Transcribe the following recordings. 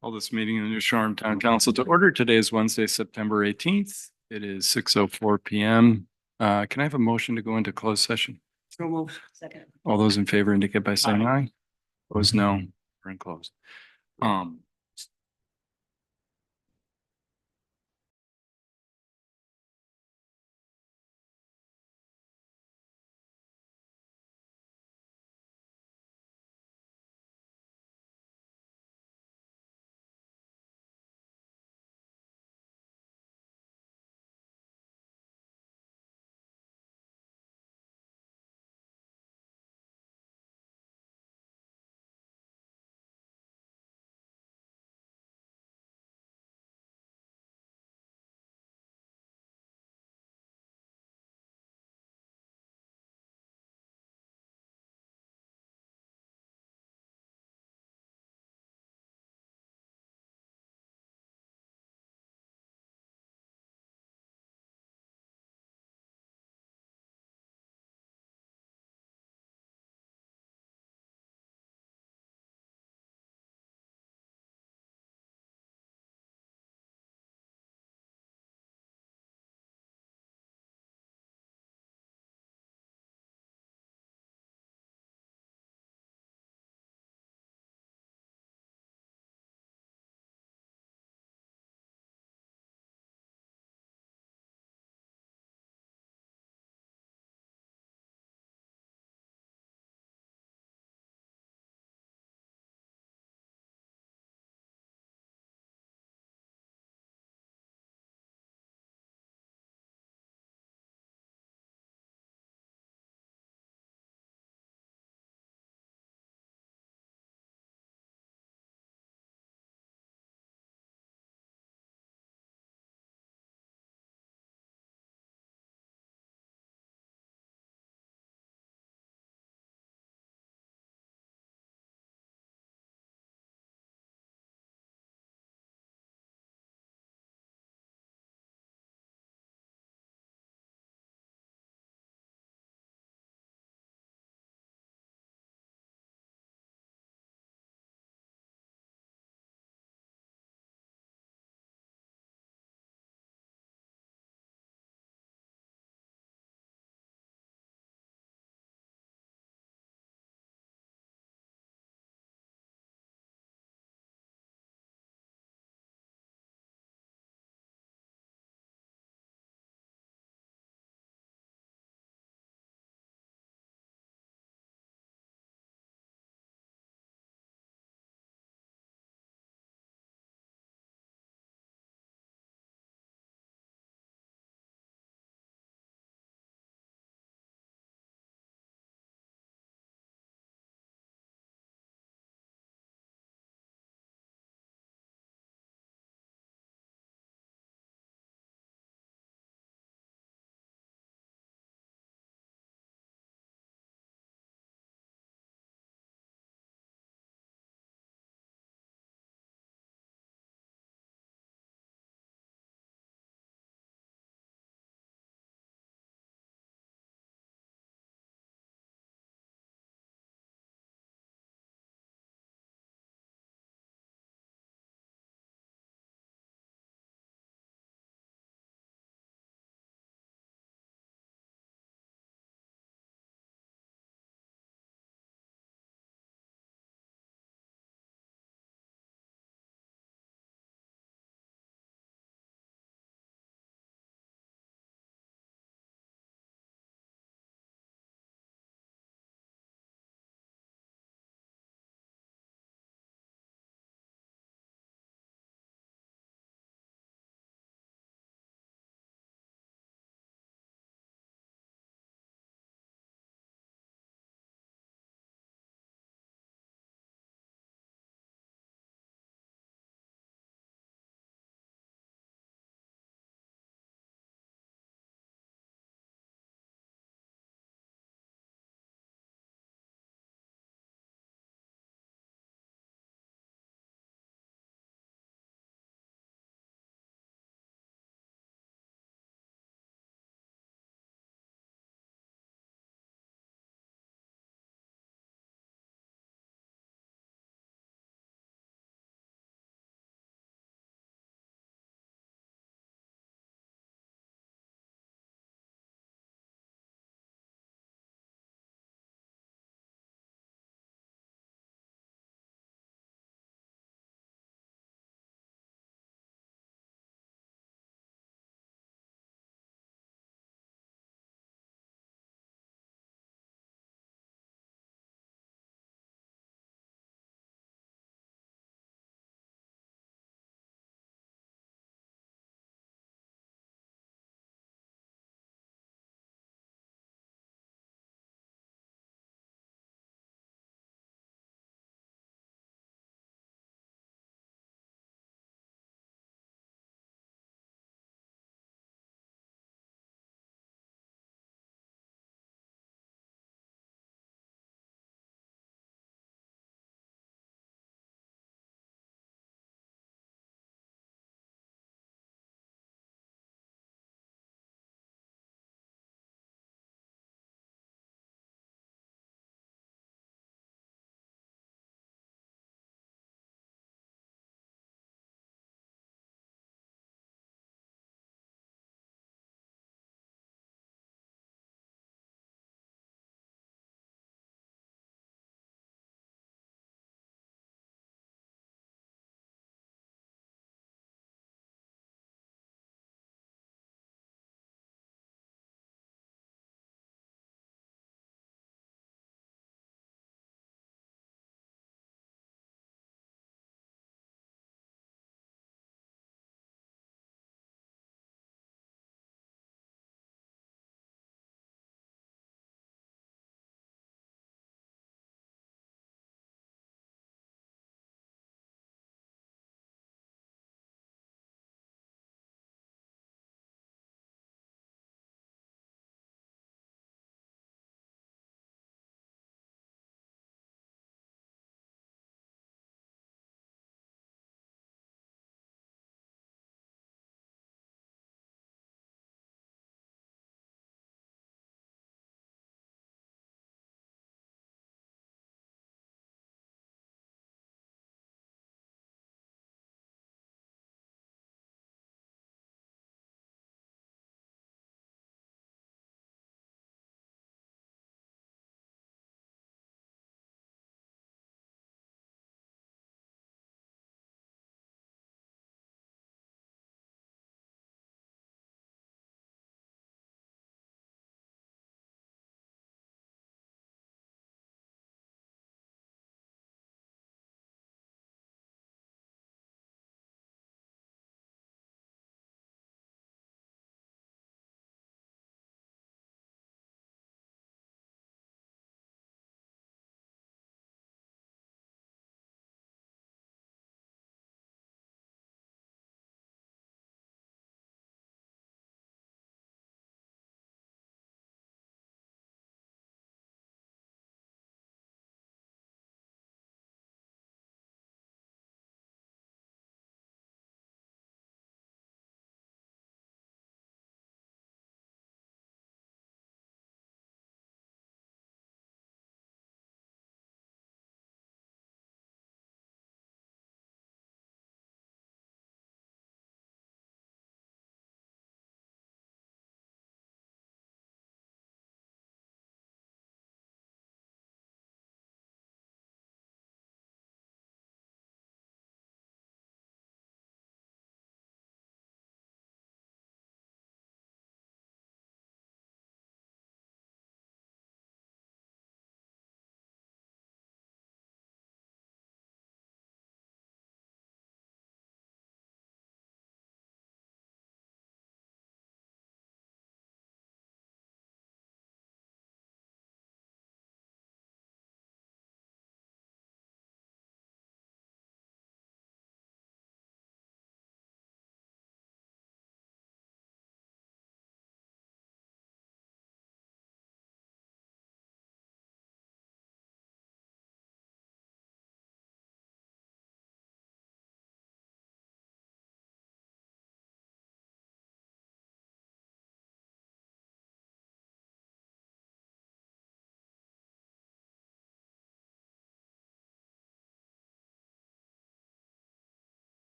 Call this meeting in the New Shoreham Town Council to order. Today is Wednesday, September 18th. It is 6:04 PM. Can I have a motion to go into closed session? So move. Second. All those in favor indicate by saying aye. Opposed, no. We're in closed.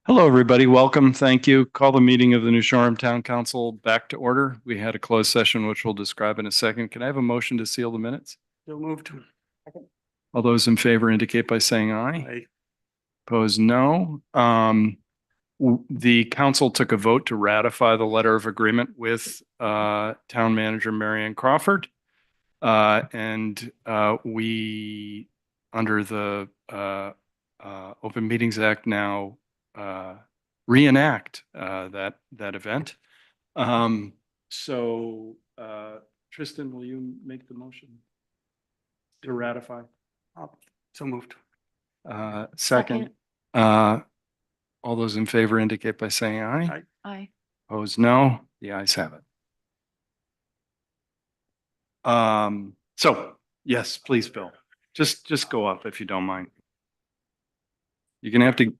Hello, everybody. Welcome. Thank you. Call the meeting of the New Shoreham Town Council back to order. We had a closed session, which we'll describe in a second. Can I have a motion to seal the minutes? So moved. All those in favor indicate by saying aye. Aye. Opposed, no. The council took a vote to ratify the letter of agreement with Town Manager Marianne Crawford. We, under the Open Meetings Act now, reenact that event. Tristan, will you make the motion to ratify? So moved. Second. All those in favor indicate by saying aye. Aye. Aye. Opposed, no. The ayes have it. Yes, please, Bill. Just go up if you don't mind. You're gonna have to.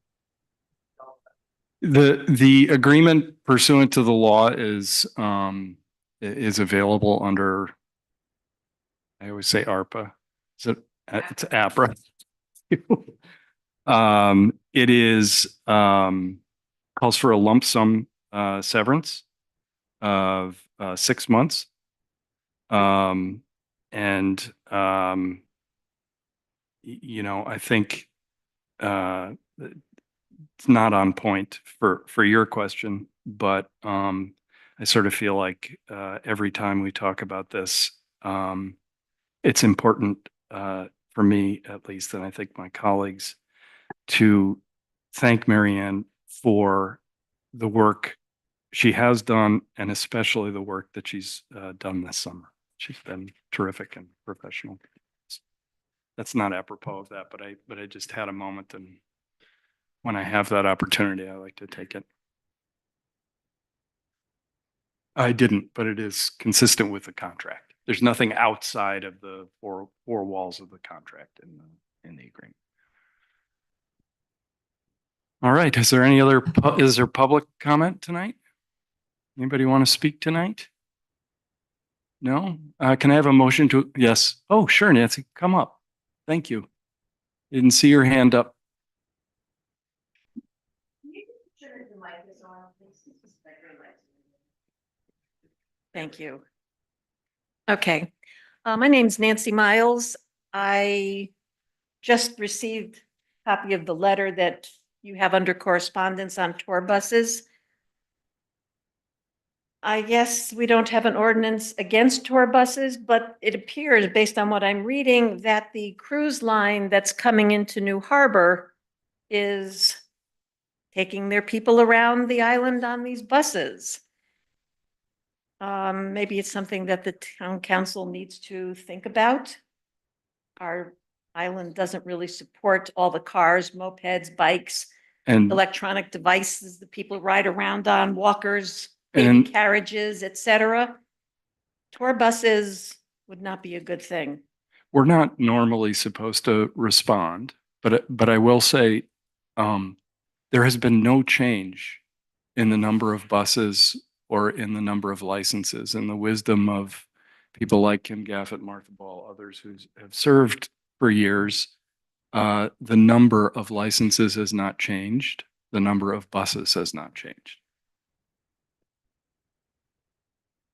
The agreement pursuant to the law is available under, I always say ARPA. It's APRA. It is calls for a lump sum severance of 6 months. I think it's not on point for your question, but I sort of feel like every time we talk about this, it's important for me, at least, and I think my colleagues, to thank Marianne for the work she has done, and especially the work that she's done this summer. She's been terrific and professional. That's not apropos of that, but I just had a moment, and when I have that opportunity, I like to take it. I didn't, but it is consistent with the contract. There's nothing outside of the four walls of the contract in the agreement. All right. Is there public comment tonight? Anybody want to speak tonight? No? Can I have a motion to, yes. Oh, sure, Nancy, come up. Thank you. Didn't see your hand up. Thank you. Okay. My name's Nancy Miles. I just received a copy of the letter that you have under correspondence on tour buses. I guess we don't have an ordinance against tour buses, but it appears, based on what I'm reading, that the cruise line that's coming into New Harbor is taking their people around the island on these buses. Maybe it's something that the town council needs to think about. Our island doesn't really support all the cars, mopeds, bikes, And electronic devices that people ride around on, walkers, baby And- carriages, etc. Tour buses would not be a good thing. we're not normally supposed to respond, but I will say, there has been no change in the number of buses or in the number of licenses, and the wisdom of people like Kim Gaffett, Martha Ball, others who have served for years. The number of licenses has not changed. The number of buses has not changed.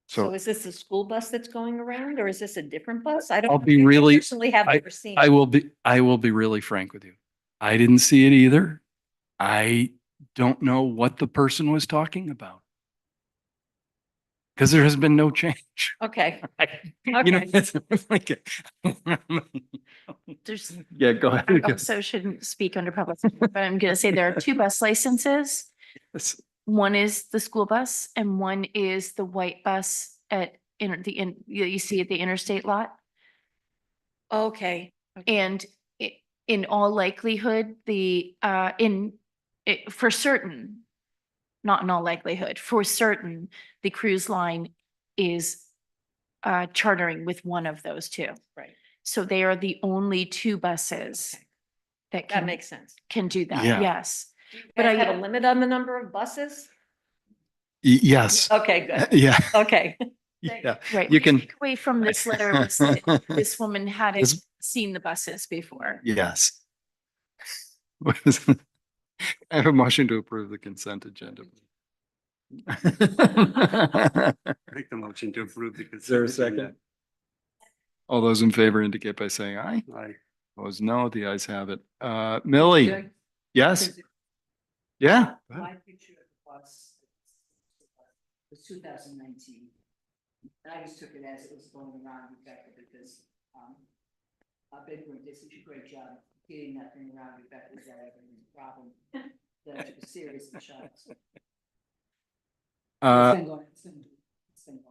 So So is this a school bus that's going around, or is this a different bus? I I'll don't. be I really- personally have never seen. I will be really frank with you. I didn't see it either. I don't know what the person was talking about. Because there has been no change. Okay, You know, okay. it's like, There's, yeah, go I ahead. also shouldn't speak under public, but I'm gonna say there are two bus licenses. Yes. One is the school bus and one is the white bus you see at the interstate lot. Okay. And in all likelihood, for certain, not in all likelihood, for certain, the cruise line is chartering with one of those two. Right. So they are the only two buses Okay. that That makes sense. can do that, Yeah. yes. But But I I- have a limit on the number of buses? Yes. Okay, good. Yeah. Okay. Yeah. Right. You my can- takeaway from this letter was that this woman hadn't This- seen the buses before. Yes. I have a motion to approve the consent agenda. Make the motion to approve the. Is there a consent second? All those in favor indicate by saying aye. agenda. Aye. Opposed, no. The ayes have it. Millie, yes? Yeah. My picture of the bus was 2019. And I just took it as it was going around Rebecca because, Big Room did such a great job getting that thing around Rebecca without having a problem. That I took a serious shot. So it's been going, it's been going.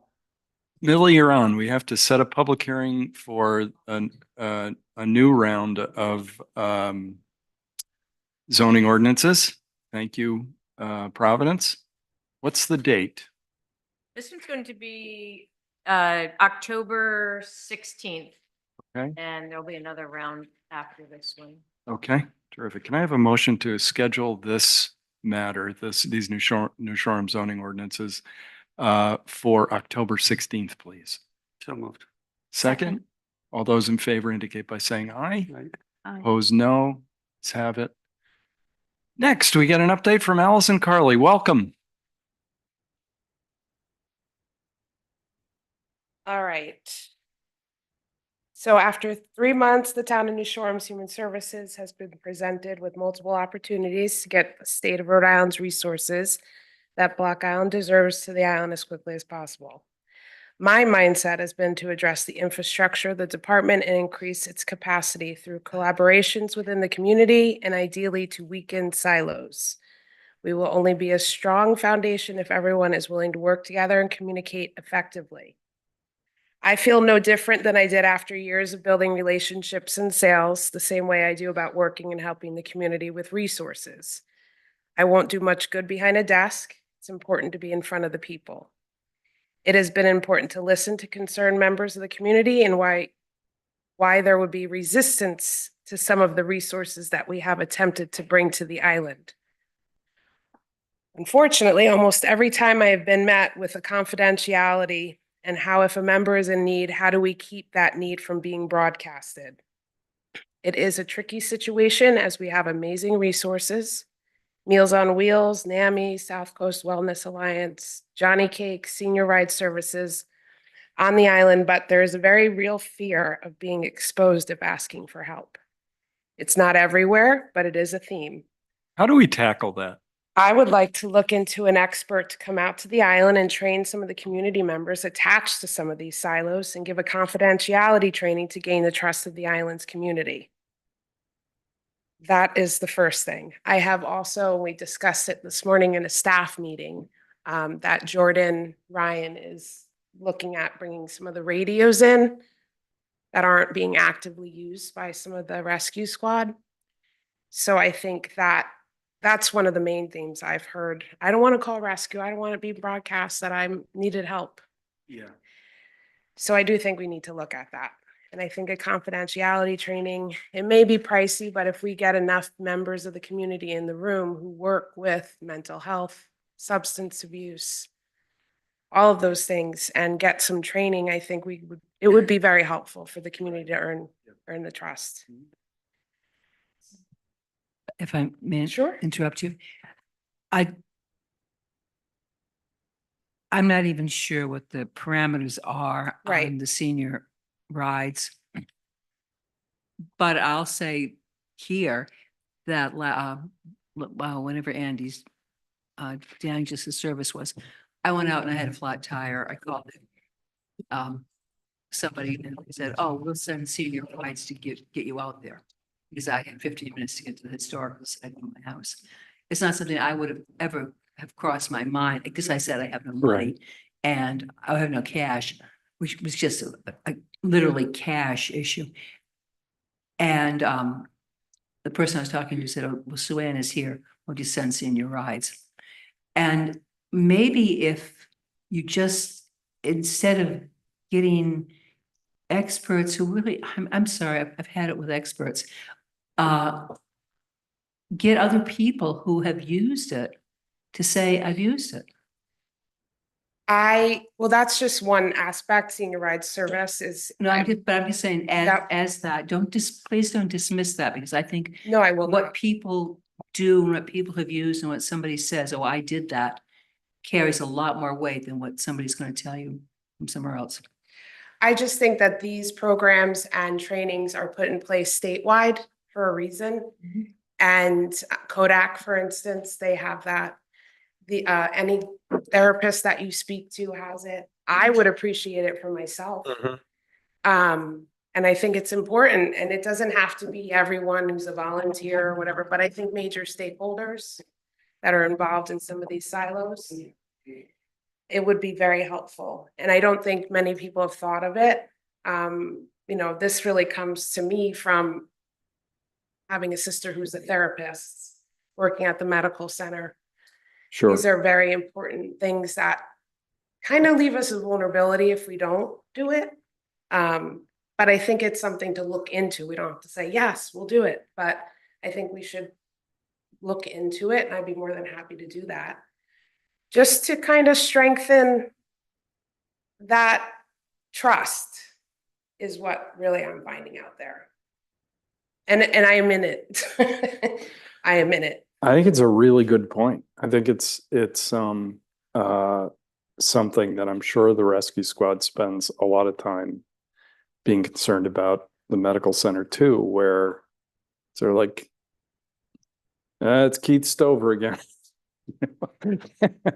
Millie, you're on. We have to set a public hearing for a new round of zoning ordinances. Thank you, Providence. What's the date? This one's going to be October 16th. Okay. And there'll be another round after this one. Okay, terrific. Can I have a motion to schedule this matter, these New Shoreham zoning ordinances for October 16th, please? So moved. Second, all those in favor indicate by saying aye. Aye. Opposed, no. Let's have it. Next, we get an update from Allison Carley. Welcome. All right. So after 3 months, the town of New Shoreham's Human Services has been presented with multiple opportunities to get the state of Rhode Island's resources that Block Island deserves to the island as quickly as possible. My mindset has been to address the infrastructure of the department and increase its capacity through collaborations within the community and ideally to weaken silos. We will only be a strong foundation if everyone is willing to work together and communicate effectively. I feel no different than I did after years of building relationships and sales, the same way I do about working and helping the community with resources. I won't do much good behind a desk. It's important to be in front of the people. It has been important to listen to concerned members of the community and why there would be resistance to some of the resources that we have attempted to bring to the island. Unfortunately, almost every time I have been met with a confidentiality and how if a member is in need, how do we keep that need from being broadcasted? It is a tricky situation as we have amazing resources, Meals on Wheels, NAMI, South Coast Wellness Alliance, Johnny Cake, Senior Ride Services on the island, but there is a very real fear of being exposed if asking for help. It's not everywhere, but it is a theme. How do we tackle that? I would like to look into an expert to come out to the island and train some of the community members attached to some of these silos and give a confidentiality training to gain the trust of the island's community. That is the first thing. I have also, we discussed it this morning in a staff meeting, that Jordan Ryan is looking at bringing some of the radios in that aren't being actively used by some of the rescue squad. So I think that that's one of the main themes I've heard. I don't want to call rescue. I don't want to be broadcast that I'm needed help. Yeah. So I do think we need to look at that. And I think a confidentiality training, it may be pricey, but if we get enough members of the community in the room who work with mental health, substance abuse, all of those things and get some training, I think it would be very helpful for the community to earn the trust. If I may Sure. interrupt you, I'm not even sure what the parameters are Right. on the senior rides. But I'll say here that whenever Andy's Daniels' service was, I went out and I had a flat tire. I called somebody and they said, "Oh, we'll send senior rides to get you out there," because I had 15 minutes to get to the historical side of my house. It's not something I would have ever have crossed my mind because I said I have no money and I have no cash, which was just a literally cash issue. And the person I was talking to said, "Oh, well, Sue Ann is here. We'll just send senior rides." And maybe if you just, instead of getting experts who really, I'm sorry, I've had it with experts, get other people who have used it to say, "I've used it." Well, that's just one aspect. Senior ride service is. No, but I'm just saying, That- as that, please don't dismiss that, because I think No, I will what not. people do and what people have used and what somebody says, oh, I did that, carries a lot more weight than what somebody's going to tell you from somewhere else. I just think that these programs and trainings are put in place statewide for a reason. And Kodak, for instance, they have that. The, any therapist that you speak to has it. I would appreciate it for myself. And I think it's important, and it doesn't have to be everyone who's a volunteer or whatever, but I think major stakeholders that are involved in some of these silos, it would be very helpful. And I don't think many people have thought of it. You know, this really comes to me from having a sister who's a therapist, working at the medical center. Sure. These are very important things that kind of leave us with vulnerability if we don't do it. But I think it's something to look into. We don't have to say, yes, we'll do it, but I think we should look into it, and I'd be more than happy to do that. Just to kind of strengthen that trust is what really I'm finding out there. And I am in it. I am in it. I think it's a really good point. I think it's something that I'm sure the rescue squad spends a lot of time being concerned about the medical center too, where they're like, it's Keith Stover again. And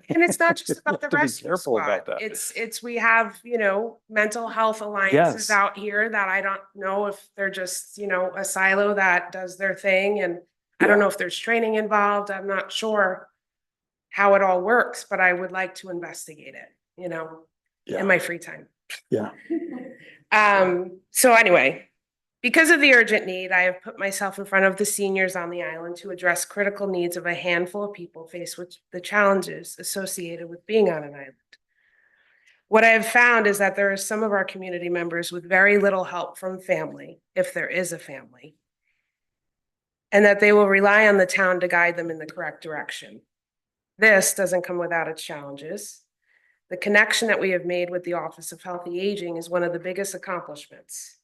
it's not just about the To be rescue careful about squad. that. It's we have, you know, mental health alliances Yes. out here that I don't know if they're just, you know, a silo that does their thing. And I don't Yeah. know if there's training involved. I'm not sure how it all works, but I would like to investigate it, you know, Yeah. in my free time. Yeah. So anyway, because of the urgent need, I have put myself in front of the seniors on the island to address critical needs of a handful of people faced with the challenges associated with being on an island. What I have found is that there are some of our community members with very little help from family, if there is a family, and that they will rely on the town to guide them in the correct direction. This doesn't come without its challenges. The connection that we have made with the Office of Healthy Aging is one of the biggest accomplishments.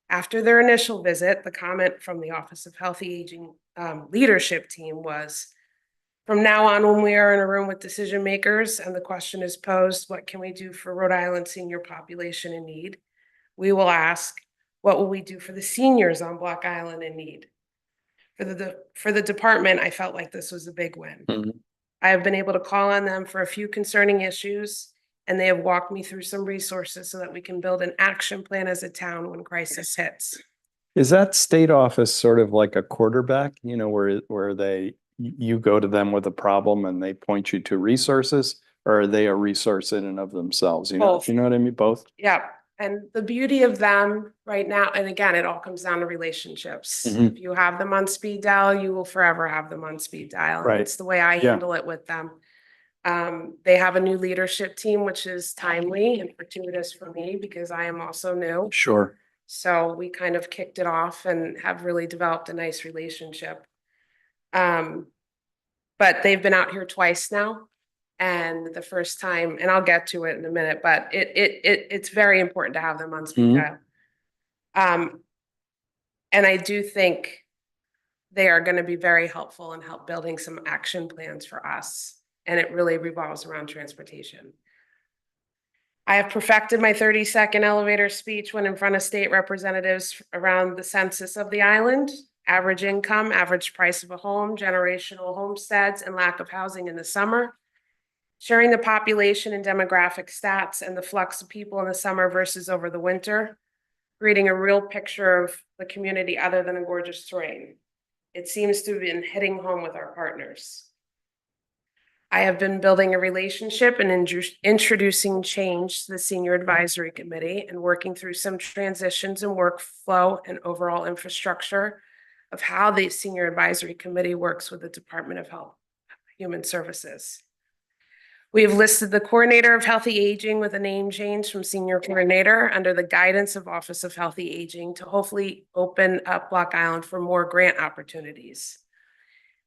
After their initial visit, the comment from the Office of Healthy Aging leadership team was, from now on, when we are in a room with decision makers and the question is posed, what can we do for Rhode Island senior population in need? We will ask, what will we do for the seniors on Block Island in need? For the department, I felt like this was a big win. Mhm. I have been able to call on them for a few concerning issues, and they have walked me through some resources so that we can build an action plan as a town when crisis hits. Is that state office sort of like a quarterback, you know, where you go to them with a problem and they point you to resources, or are they a resource in and of themselves? You know, Both. you know what I mean? Both? Yeah, and the beauty of them right now, and again, it all comes down to relationships. Mhm. If you have them on speed dial, you will forever have them on speed dial. Right. It's the way I Yeah. handle it with them. They have a new leadership team, which is timely and fortuitous for me because I am also new. Sure. So we kind of kicked it off and have really developed a nice relationship. But they've been out here twice now. And the first time, and I'll get to it in a minute, but it's very important to have them on speed Mhm. dial. And I do think they are going to be very helpful in help building some action plans for us. And it really revolves around transportation. I have perfected my 30-second elevator speech when in front of state representatives around the census of the island, average income, average price of a home, generational homesteads, and lack of housing in the summer, sharing the population and demographic stats and the flux of people in the summer versus over the winter, creating a real picture of the community other than a gorgeous terrain. It seems to have been hitting home with our partners. I have been building a relationship and introducing change to the Senior Advisory Committee and working through some transitions in workflow and overall infrastructure of how the Senior Advisory Committee works with the Department of Health, Human Services. We have listed the Coordinator of Healthy Aging with a name change from Senior Coordinator under the guidance of Office of Healthy Aging to hopefully open up Block Island for more grant opportunities.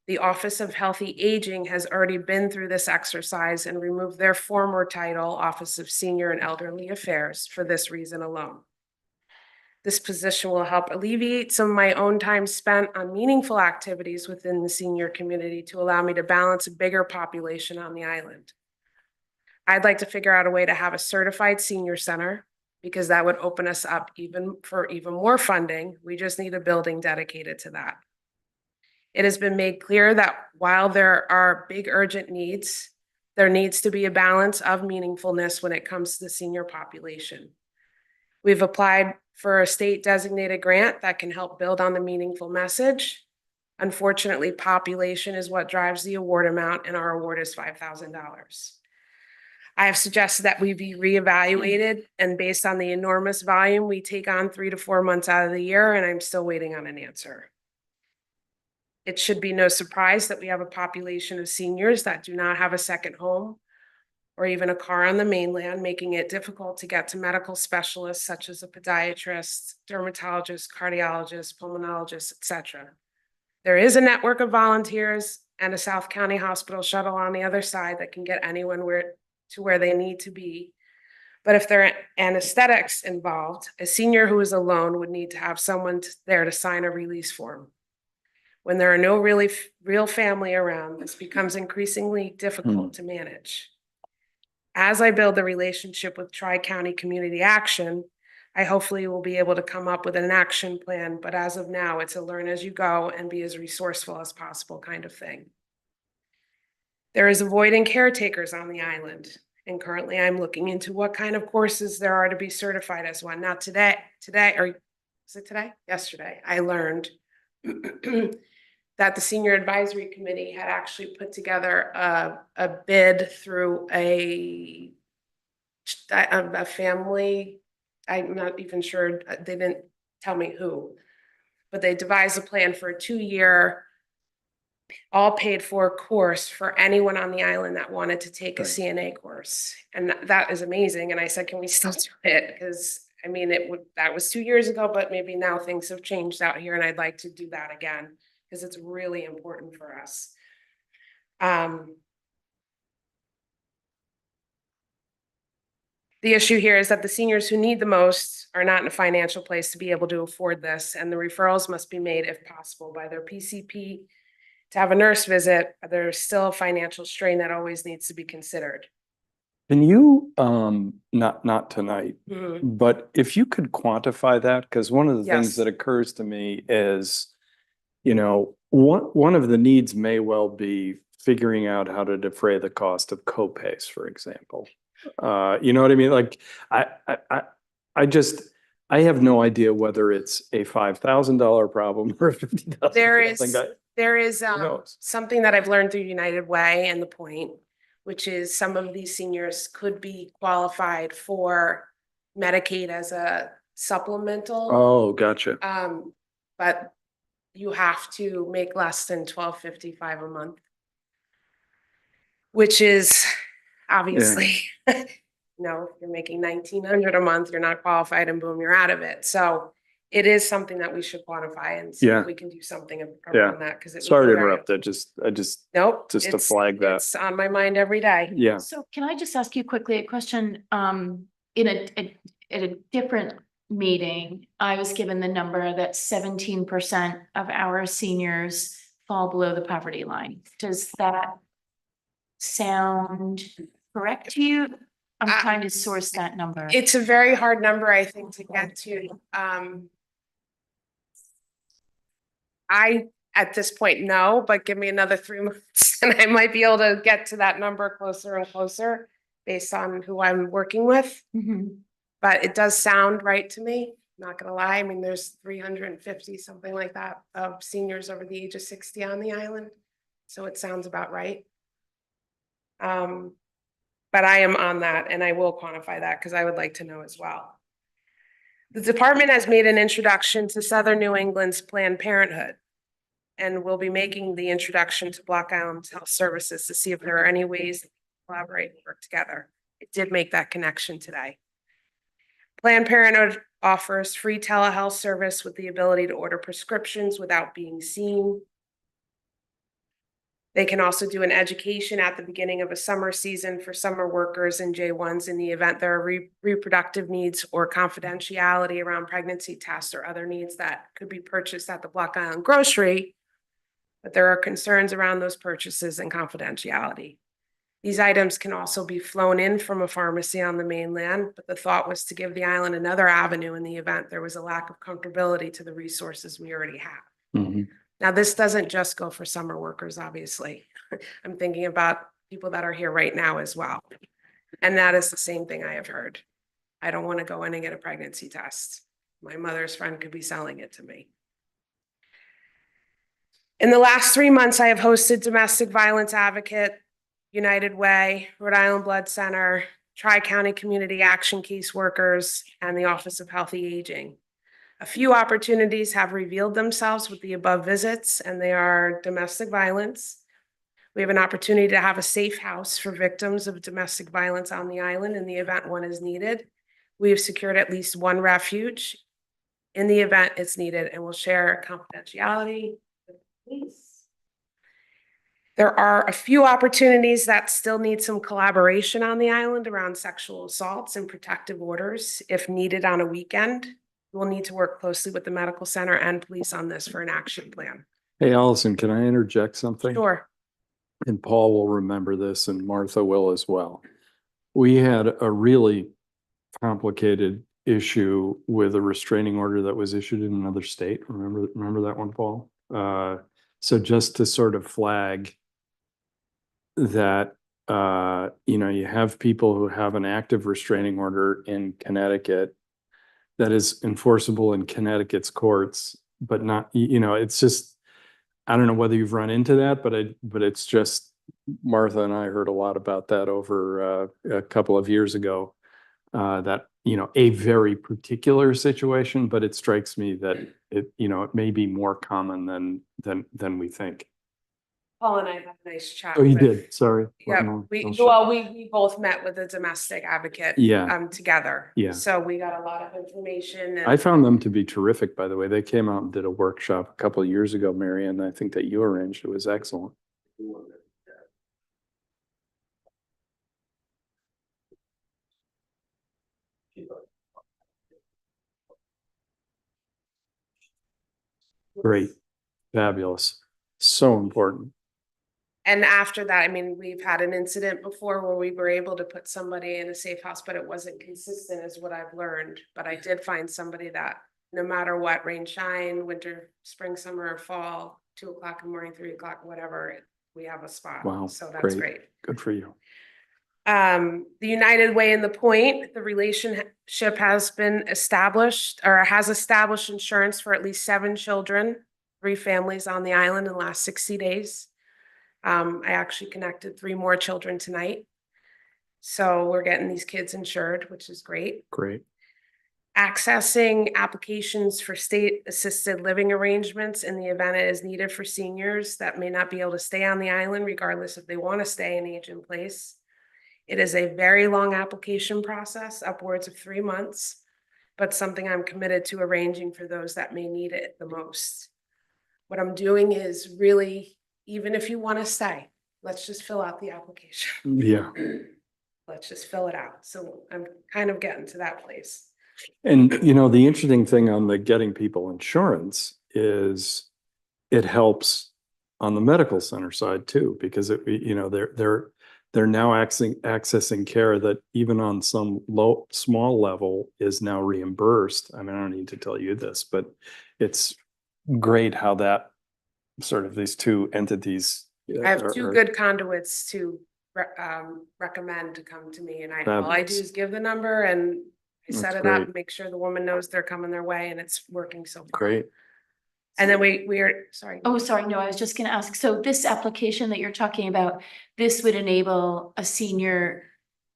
The Office of Healthy Aging has already been through this exercise and removed their former title, Office of Senior and Elderly Affairs, for this reason alone. This position will help alleviate some of my own time spent on meaningful activities within the senior community to allow me to balance a bigger population on the island. I'd like to figure out a way to have a certified senior center because that would open us up even more funding. We just need a building dedicated to that. It has been made clear that while there are big urgent needs, there needs to be a balance of meaningfulness when it comes to the senior population. We've applied for a state designated grant that can help build on the meaningful message. Unfortunately, population is what drives the award amount, and our award is $5,000. I have suggested that we be reevaluated, and based on the enormous volume we take on 3 to 4 months out of the year, and I'm still waiting on an answer. It should be no surprise that we have a population of seniors that do not have a second home or even a car on the mainland, making it difficult to get to medical specialists such as a podiatrist, dermatologist, cardiologist, pulmonologist, etc. There is a network of volunteers and a South County Hospital shuttle on the other side that can get anyone to where they need to be. But if there are anesthetics involved, a senior who is alone would need to have someone there to sign a release form. When there are no real family around, this becomes increasingly difficult to manage. As I build the relationship with Tri-County Community Action, I hopefully will be able to come up with an action plan, but as of now, it's a learn as you go and be as resourceful as possible kind of thing. There is avoiding caretakers on the island, and currently I'm looking into what kind of courses there are to be certified as one. Now today, or was it today? Yesterday, I learned that the Senior Advisory Committee had actually put together a bid through a family. I'm not even sure, they didn't tell me who, but they devised a plan for a 2-year, all paid for course for anyone on the island that wanted to take a CNA course. And that is amazing. And I said, can we still do it? Because I mean, that was 2 years ago, but maybe now things have changed out here and I'd like to do that again because it's really important for us. The issue here is that the seniors who need the most are not in a financial place to be able to afford this, and the referrals must be made if possible by their PCP to have a nurse visit. There's still a financial strain that always needs to be considered. Can you, not tonight, Mhm. but if you could quantify that, because one of the things Yes. that occurs to me is, you know, one of the needs may well be figuring out how to defray the cost of copays, for example. You know what I mean? Like, I have no idea whether it's a $5,000 problem or a $50,000. There is knows? something that I've learned through United Way and The Point, which is some of these seniors could be qualified for Medicaid as a supplemental. Oh, gotcha. But you have to make less than $12.55 a month, which is obviously, you know, if you're making $1,900 a month, you're not qualified and boom, you're out of it. So it is something that we should quantify and see Yeah. if we can do something Yeah. around that. Because Sorry to interrupt. I just, Nope. just to it's- flag that. It's on my mind every day. Yeah. So can I just ask you quickly a question? In a different meeting, I was given the number that 17% of our seniors fall below the poverty line. Does that sound correct to you? I'm trying to source that number. It's a very hard number, I think, to get to. I, at this point, no, but give me another 3 months and I might be able to get to that number closer and closer based on who I'm working with. Mhm. But it does sound right to me, not gonna lie. I mean, there's 350, something like that, of seniors over the age of 60 on the island. So it sounds about right. But I am on that and I will quantify that because I would like to know as well. The department has made an introduction to Southern New England's Planned Parenthood. And we'll be making the introduction to Block Island Health Services to see if there are any ways to collaborate and work together. It did make that connection today. Planned Parenthood offers free telehealth service with the ability to order prescriptions without being seen. They can also do an education at the beginning of a summer season for summer workers and J1s in the event there are reproductive needs or confidentiality around pregnancy tests or other needs that could be purchased at the Block Island Grocery. But there are concerns around those purchases and confidentiality. These items can also be flown in from a pharmacy on the mainland, but the thought was to give the island another avenue in the event there was a lack of comfortability to the resources we already have. Mhm. Now, this doesn't just go for summer workers, obviously. I'm thinking about people that are here right now as well. And that is the same thing I have heard. I don't want to go in and get a pregnancy test. My mother's friend could be selling it to me. In the last 3 months, I have hosted Domestic Violence Advocate, United Way, Rhode Island Blood Center, Tri-County Community Action Caseworkers, and the Office of Healthy Aging. A few opportunities have revealed themselves with the above visits, and they are domestic violence. We have an opportunity to have a safe house for victims of domestic violence on the island in the event one is needed. We have secured at least one refuge in the event it's needed, and we'll share confidentiality with the police. There are a few opportunities that still need some collaboration on the island around sexual assaults and protective orders if needed on a weekend. We'll need to work closely with the medical center and police on this for an action plan. Hey, Allison, can I interject something? Sure. And Paul will remember this and Martha will as well. We had a really complicated issue with a restraining order that was issued in another state. Remember that one, Paul? So just to sort of flag that, you have people who have an active restraining order in Connecticut that is enforceable in Connecticut's courts, but not, it's just, I don't know whether you've run into that, but it's just, Martha and I heard a lot about that over a couple of years ago. That, a very particular situation, but it strikes me that it may be more common than we think. Paul and I had a nice chat. Oh, you with- did, sorry. Yeah, No, we don't shut- we both met with a domestic advocate. Yeah. Together. Yeah. So we got a lot of information. And I found them to be terrific, by the way. They came out and did a workshop a couple of years ago, Mary, and I think that you arranged. It was excellent. Great, fabulous, so important. And after that, I mean, we've had an incident before where we were able to put somebody in a safe house, but it wasn't consistent is what I've learned. But I did find somebody that no matter what, rain, shine, winter, spring, summer, or fall, 2 o'clock in the morning, 3 o'clock, whatever, we have a spot. Wow, So that's great. great. Good for you. The United Way and the Point, the relationship has been established or has established insurance for at least 7 children, 3 families on the island in the last 60 days. I actually connected 3 more children tonight. So we're getting these kids insured, which is great. Great. Accessing applications for state assisted living arrangements in the event it is needed for seniors that may not be able to stay on the island, regardless if they want to stay and age in place. It is a very long application process, upwards of 3 months, but something I'm committed to arranging for those that may need it the most. What I'm doing is really, even if you want to stay, let's just fill out the application. Yeah. Let's just fill it out. So I'm kind of getting to that place. And, the interesting thing on the getting people insurance is it helps on the medical center side too, because they're now accessing care that even on some small level is now reimbursed. I mean, I don't need to tell you this, but it's great how that sort of these two entities. I have 2 good conduits to recommend to come to me, and all I do Fabulous. is give the number and I set That's it up great. and make sure the woman knows they're coming their way, and it's working so far. Great. And then we are, sorry. Oh, sorry, no, I was just gonna ask, so this application that you're talking about, this would enable a senior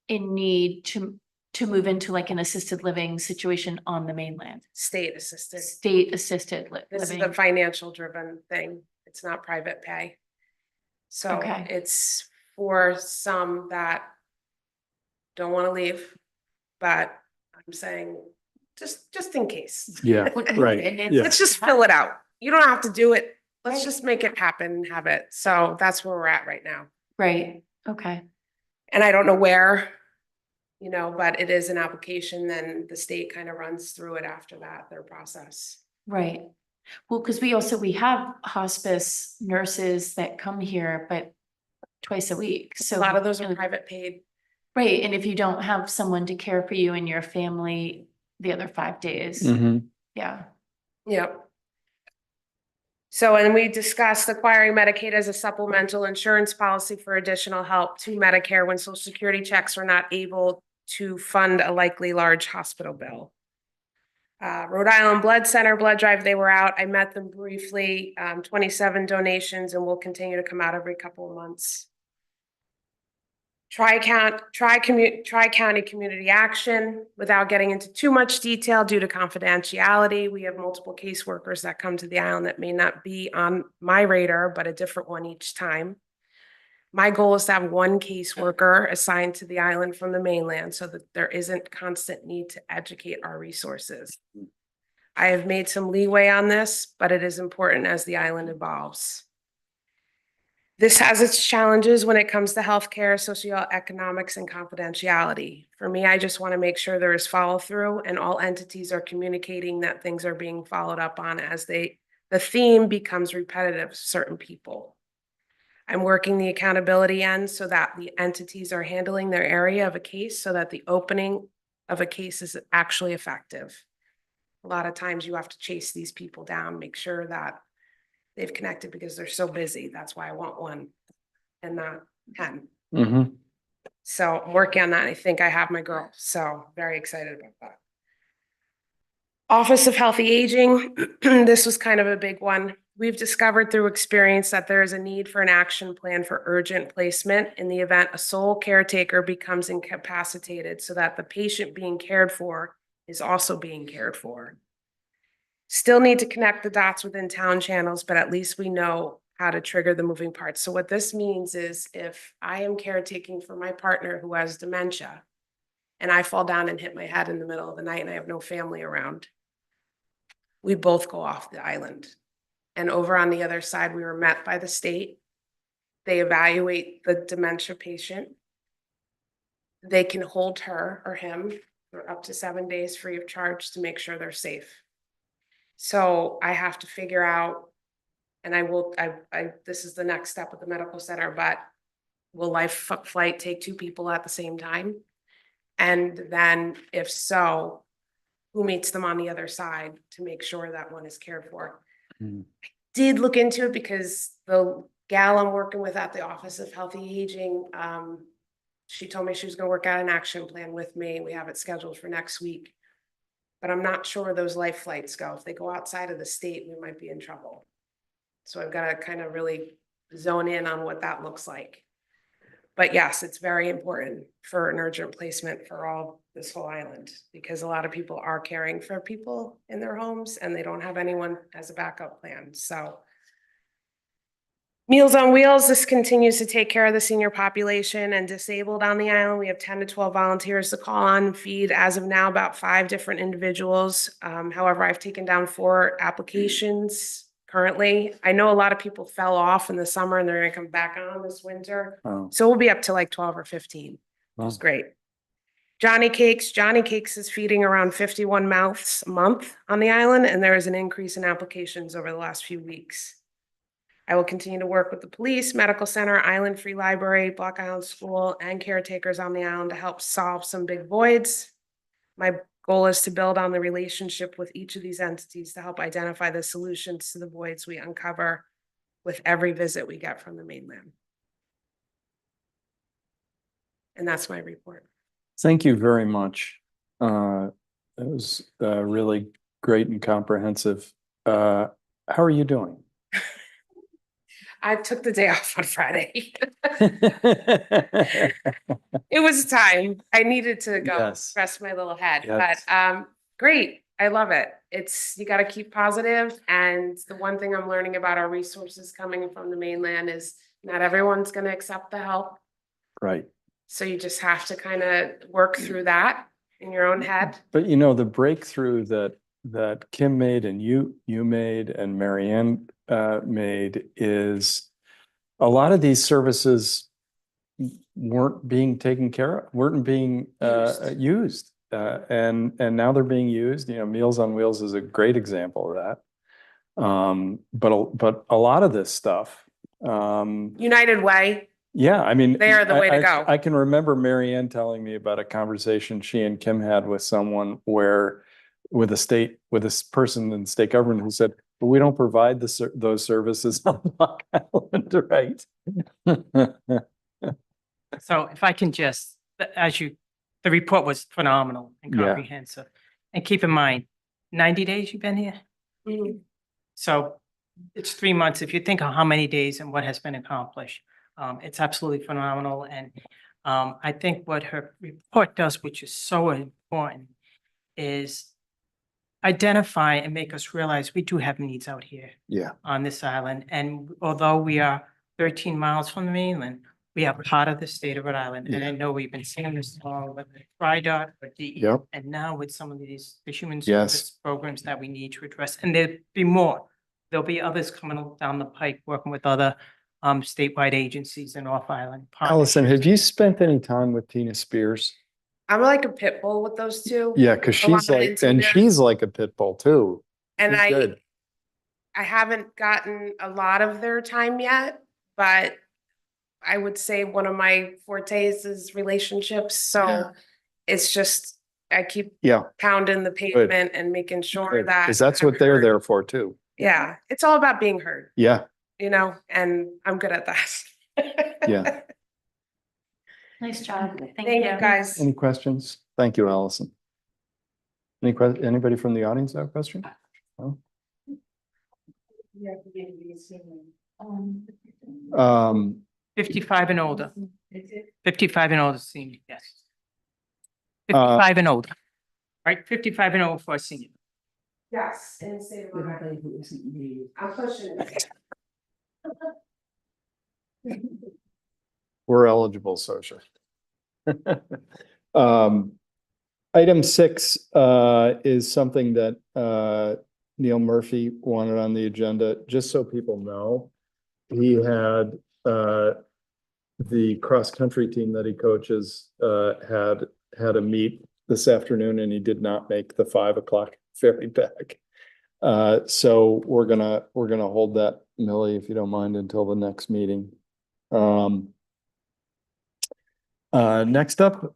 in need to move into like an assisted living situation on the mainland, State assisted. state assisted This is living. the financial driven thing. It's not private pay. So Okay. it's for some that don't want to leave, but I'm saying just in case. Yeah, right. And it's- Yeah. Let's just fill it out. You don't have to do it let's just make it happen and have it. So that's where we're at right now. Right, okay, And I don't know where, but it is an application, then the state kind of runs through it after that, their process. right. Well, because we have hospice nurses that come here, but twice a week, A so. lot of those are and- private paid. Right, and if you don't have someone to care for you and your family the other 5 days, yeah, Yep. So, and we discussed acquiring Medicaid as a supplemental insurance policy for additional help to Medicare when Social Security checks are not able to fund a likely large hospital bill. Rhode Island Blood Center blood drive, they were out. I met them briefly, 27 donations, and will continue to come out every couple of months. Tri-County Community Action, without getting into too much detail due to confidentiality. We have multiple caseworkers that come to the island that may not be on my radar, but a different one each time. My goal is to have one caseworker assigned to the island from the mainland so that there isn't constant need to educate our resources. I have made some leeway on this, but it is important as the island evolves. This has its challenges when it comes to healthcare, socioeconomics, and confidentiality. For me, I just want to make sure there is follow through and all entities are communicating that things are being followed up on as the theme becomes repetitive to certain people. I'm working the accountability end so that the entities are handling their area of a case so that the opening of a case is actually effective. A lot of times you have to chase these people down, make sure that they've connected because they're so busy. That's why I want one and not 10. So I'm working on that. I think I have my girl. So very excited about that. Office of Healthy Aging. This was kind of a big one. We've discovered through experience that there is a need for an action plan for urgent placement in the event a sole caretaker becomes incapacitated so that the patient being cared for is also being cared for. Still need to connect the dots within town channels, but at least we know how to trigger the moving parts. So what this means is if I am caretaking for my partner who has dementia and I fall down and hit my head in the middle of the night and I have no family around, we both go off the island. And over on the other side, we were met by the state. They evaluate the dementia patient. They can hold her or him for up to 7 days free of charge to make sure they're safe. So I have to figure out, and this is the next step at the medical center, but will life flight take 2 people at the same time? And then if so, who meets them on the other side to make sure that one is cared for? I did look into it because the gal I'm working with at the Office of Healthy Aging, she told me she was going to work out an action plan with me. We have it scheduled for next week. But I'm not sure where those life flights go. If they go outside of the state, we might be in trouble. So I've got to kind of really zone in on what that looks like. But yes, it's very important for an urgent placement for this whole island, because a lot of people are caring for people in their homes and they don't have anyone as a backup plan. So Meals on Wheels, this continues to take care of the senior population and disabled on the island. We have 10 to 12 volunteers to call on and feed as of now about 5 different individuals. However, I've taken down 4 applications currently. I know a lot of people fell off in the summer and they're gonna come back on this winter. Oh, So we'll be up to like 12 or 15, which is great. Johnny Cakes is feeding around 51 mouths a month on the island, and there is an increase in applications over the last few weeks. I will continue to work with the police, medical center, Island Free Library, Block Island School, and caretakers on the island to help solve some big voids. My goal is to build on the relationship with each of these entities to help identify the solutions to the voids we uncover with every visit we get from the mainland. And that's my report. thank you very much. That was really great and comprehensive. How are you doing? I took the day off on Friday. It was time. I needed to go Yes. rest my little head, Yes. but great. I love it. You got to keep positive. And the one thing I'm learning about our resources coming from the mainland is not everyone's going to accept the help. Right. So you just have to kind of work through that in your own head. But the breakthrough that Kim made and you made and Marianne made is a lot of these services weren't being taken care of, weren't being used. And now they're being used. You know, Meals on Wheels is a great example of that. But a lot of this stuff, United Way, yeah, I mean, They are the way to go. I can remember Mary Ann telling me about a conversation she and Kim had with someone where, with this person in state government who said, but we don't provide those services on Block Island, right? So if I can just, the report was phenomenal and Yeah. comprehensive. And keep in mind, 90 days you've been here? So it's 3 months. If you think of how many days and what has been accomplished, it's absolutely phenomenal. And I think what her report does, which is so important, is identify and make us realize we do have needs out here Yeah. on this island. And although we are 13 miles from the mainland, we are part of the state of Rhode Island. And I know we've been seeing this all with the TriDOT, or DEP, Yep. and now with some of the human Yes. service programs that we need to address. And there'll be more. There'll be others coming down the pike, working with other statewide agencies in off island. Allison, have partnerships. you spent any time with Tina Spears? I'm like a pit bull with those two. Yeah, because A lot she's of like, and Tina. she's like a pit bull too. And She's good. I haven't gotten a lot of their time yet, but I would say one of my fortes is relationships. So Yeah. it's just, I keep Yeah, pounding the pavement and making sure that. because that's I'm what they're heard. there for too. Yeah, it's all about being heard, Yeah, and I'm good at that. yeah. Nice job. Thank you, guys. Any questions? Thank you, Allison. Anybody from the audience have a question? No? Um, 55 and older. 55 and older senior, yes. Uh, 55 and older. Right, 55 and over for a senior. Yes, in the state of Rhode Island. Everybody who isn't me. I'm pushing it. we're eligible, social. Item 6 is something that Neil Murphy wanted on the agenda, just so people know. He had the cross-country team that he coaches had a meet this afternoon, and he did not make the 5 o'clock ferry back. So we're gonna hold that, Millie, if you don't mind, until the next meeting. Next up,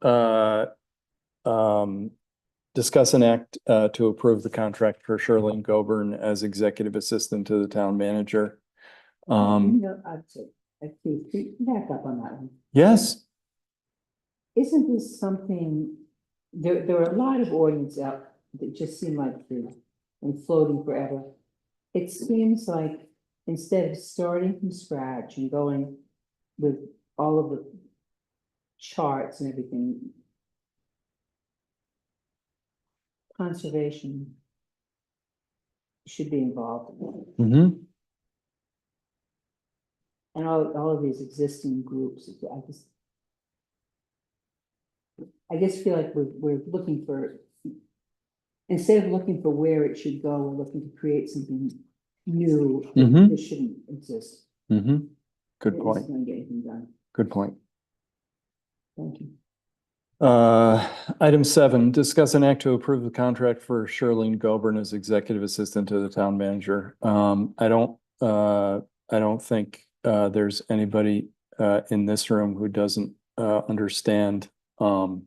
discuss an act to approve the contract for Shirlene Goburn as executive assistant to the town manager. Actually, back up on that one. Yes, Isn't this something, there are a lot of ordinance out that just seem like they're floating forever. It seems like instead of starting from scratch and going with all of the charts and everything, conservation should be involved in it. mm-hmm. And all of these existing groups, I just feel like we're looking for, instead of looking for where it should go, we're looking to create something new Mhm. that shouldn't exist. Mm-hmm. Good It isn't point. gonna get anything done. Good point. Thank you. Item 7, discuss an act to approve the contract for Shirlene Goburn as executive assistant to the town manager. I don't think there's anybody in this room who doesn't understand the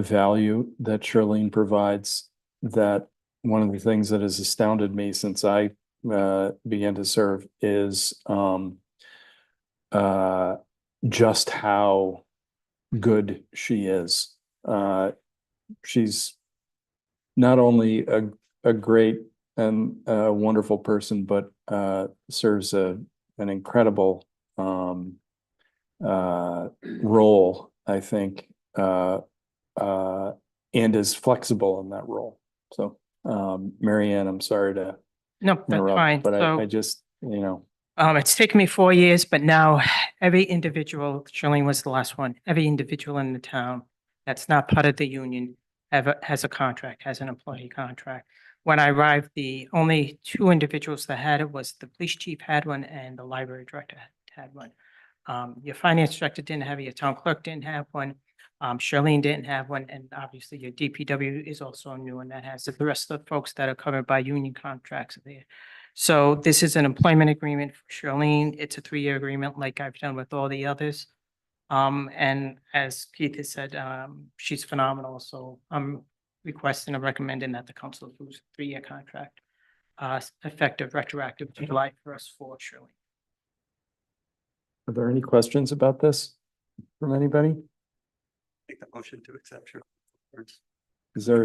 value that Shirlene provides. That one of the things that has astounded me since I began to serve is just how good she is. She's not only a great and wonderful person, but serves an incredible role, I think, and is flexible in that role. So, Mary Ann, I'm sorry to No, that's interrupt, fine. but I So, just, you know, it's taken me 4 years, but now every individual, Charlene was the last one, every individual in the town that's not part of the union ever has a contract, has an employee contract. when I arrived, the only two individuals that had it was the police chief had one and the library director had one. Your finance director didn't have it, your town clerk didn't have one. Charlene didn't have one, and obviously your DPW is also a new one that has it. The rest of the folks that are covered by union contracts are there. So this is an employment agreement for Charlene. It's a 3-year agreement like I've done with all the others. And as Keith has said, she's phenomenal. So I'm requesting and recommending that the council approves a 3-year contract, effective retroactive to July 1st for Shirley. Are there any questions about this from anybody? Make the motion to accept your. Is there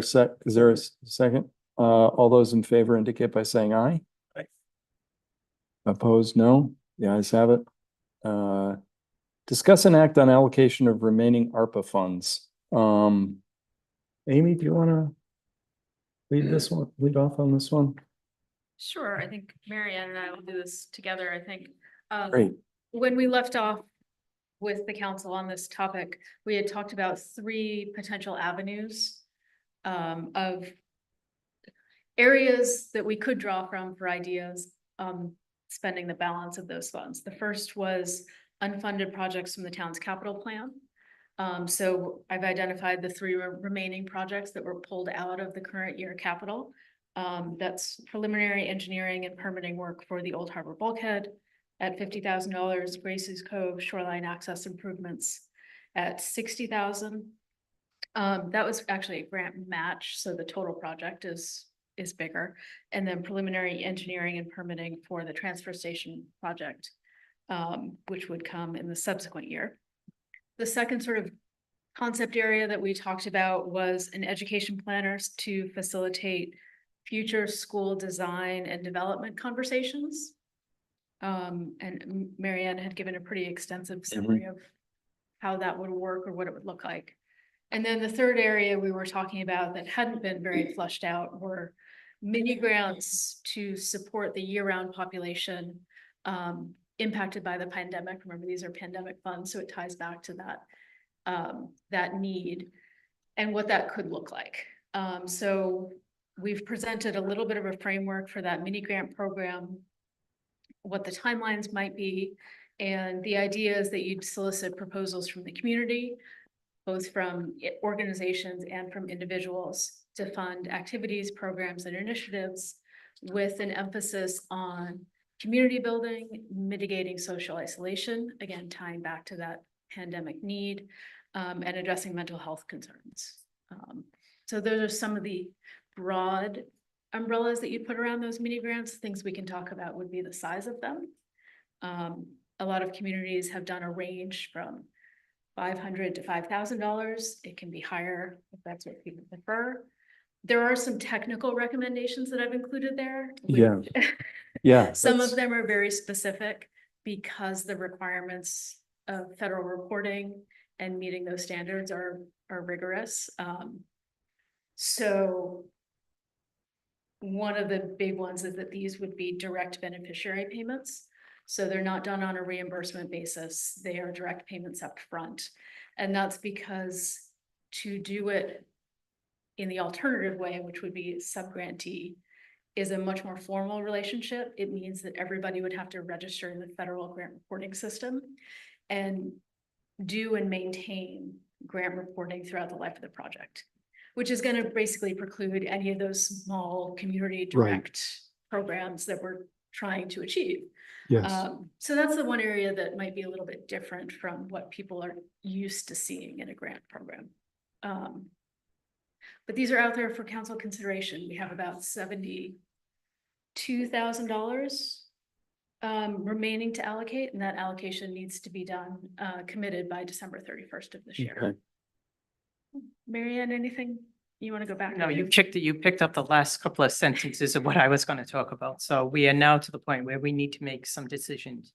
a second? All those in favor indicate by saying aye. Aye. Opposed, no. The ayes have it. Discuss an act on allocation of remaining ARPA funds. Amy, do you want to lead off on this one? Sure, I think Mary Ann and I will do this together, I think. Great. When we left off with the council on this topic, we had talked about 3 potential avenues of areas that we could draw from for ideas, spending the balance of those funds. The first was unfunded projects from the town's capital plan. So I've identified the 3 remaining projects that were pulled out of the current year capital. That's preliminary engineering and permitting work for the Old Harbor Bulkhead at $50,000, Grace's Cove shoreline access improvements at $60,000. That was actually a grant match, so the total project is bigger. And then preliminary engineering and permitting for the transfer station project, which would come in the subsequent year. The second sort of concept area that we talked about was an education planners to facilitate future school design and development conversations. And Mary Ann had given a pretty extensive summary of how that would work or what it would look like. And then the third area we were talking about that hadn't been very fleshed out were mini grants to support the year-round population impacted by the pandemic. Remember, these are pandemic funds, so it ties back to that need and what that could look like. So we've presented a little bit of a framework for that mini grant program, what the timelines might be, and the idea is that you'd solicit proposals from the community, both from organizations and from individuals, to fund activities, programs, and initiatives with an emphasis on community building, mitigating social isolation, again, tying back to that pandemic need, and addressing mental health concerns. So those are some of the broad umbrellas that you put around those mini grants. Things we can talk about would be the size of them. A lot of communities have done a range from $500 to $5,000. It can be higher if that's what people prefer. There are some technical recommendations that I've included there. Yeah. Yeah. Some of them are very specific because the requirements of federal reporting and meeting those standards are rigorous. So one of the big ones is that these would be direct beneficiary payments. So they're not done on a reimbursement basis. They are direct payments up front. And that's because to do it in the alternative way, which would be sub-grantee, is a much more formal relationship. It means that everybody would have to register in the federal grant reporting system and do and maintain grant reporting throughout the life of the project, which is going to basically preclude any of those small community direct programs that we're trying to achieve. Yes. So that's the one area that might be a little bit different from what people are used to seeing in a grant program. But these are out there for council consideration. We have about $72,000 remaining to allocate, and that allocation needs to be done, committed by December 31st of this year. Okay. Mary Ann, anything you want to go back? No, to? you picked up the last couple of sentences of what I was going to talk about. So we are now to the point where we need to make some decisions.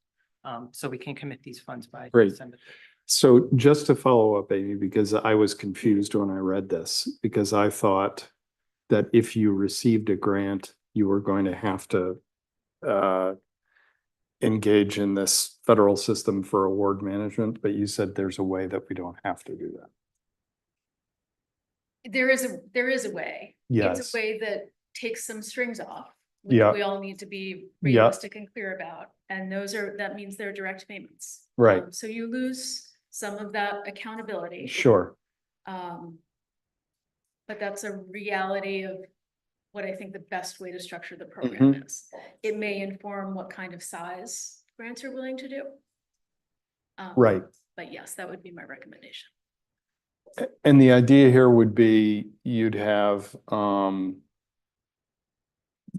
So we can commit these funds by Great. December. So just to follow up, Amy, because I was confused when I read this, because I thought that if you received a grant, you were going to have to engage in this federal system for award management, but you said there's a way that we don't have to do that. There is a way. It's Yes. a way that takes some strings off. which Yeah. We all need to be Yeah. realistic and clear about, and that means they're direct payments. Right. So you lose some of that accountability. Sure. Um. But that's a reality of what I think the best way to structure the program is. It may inform what kind of size grants you're willing to do. Right. But yes, that would be my recommendation. And the idea here would be you'd have,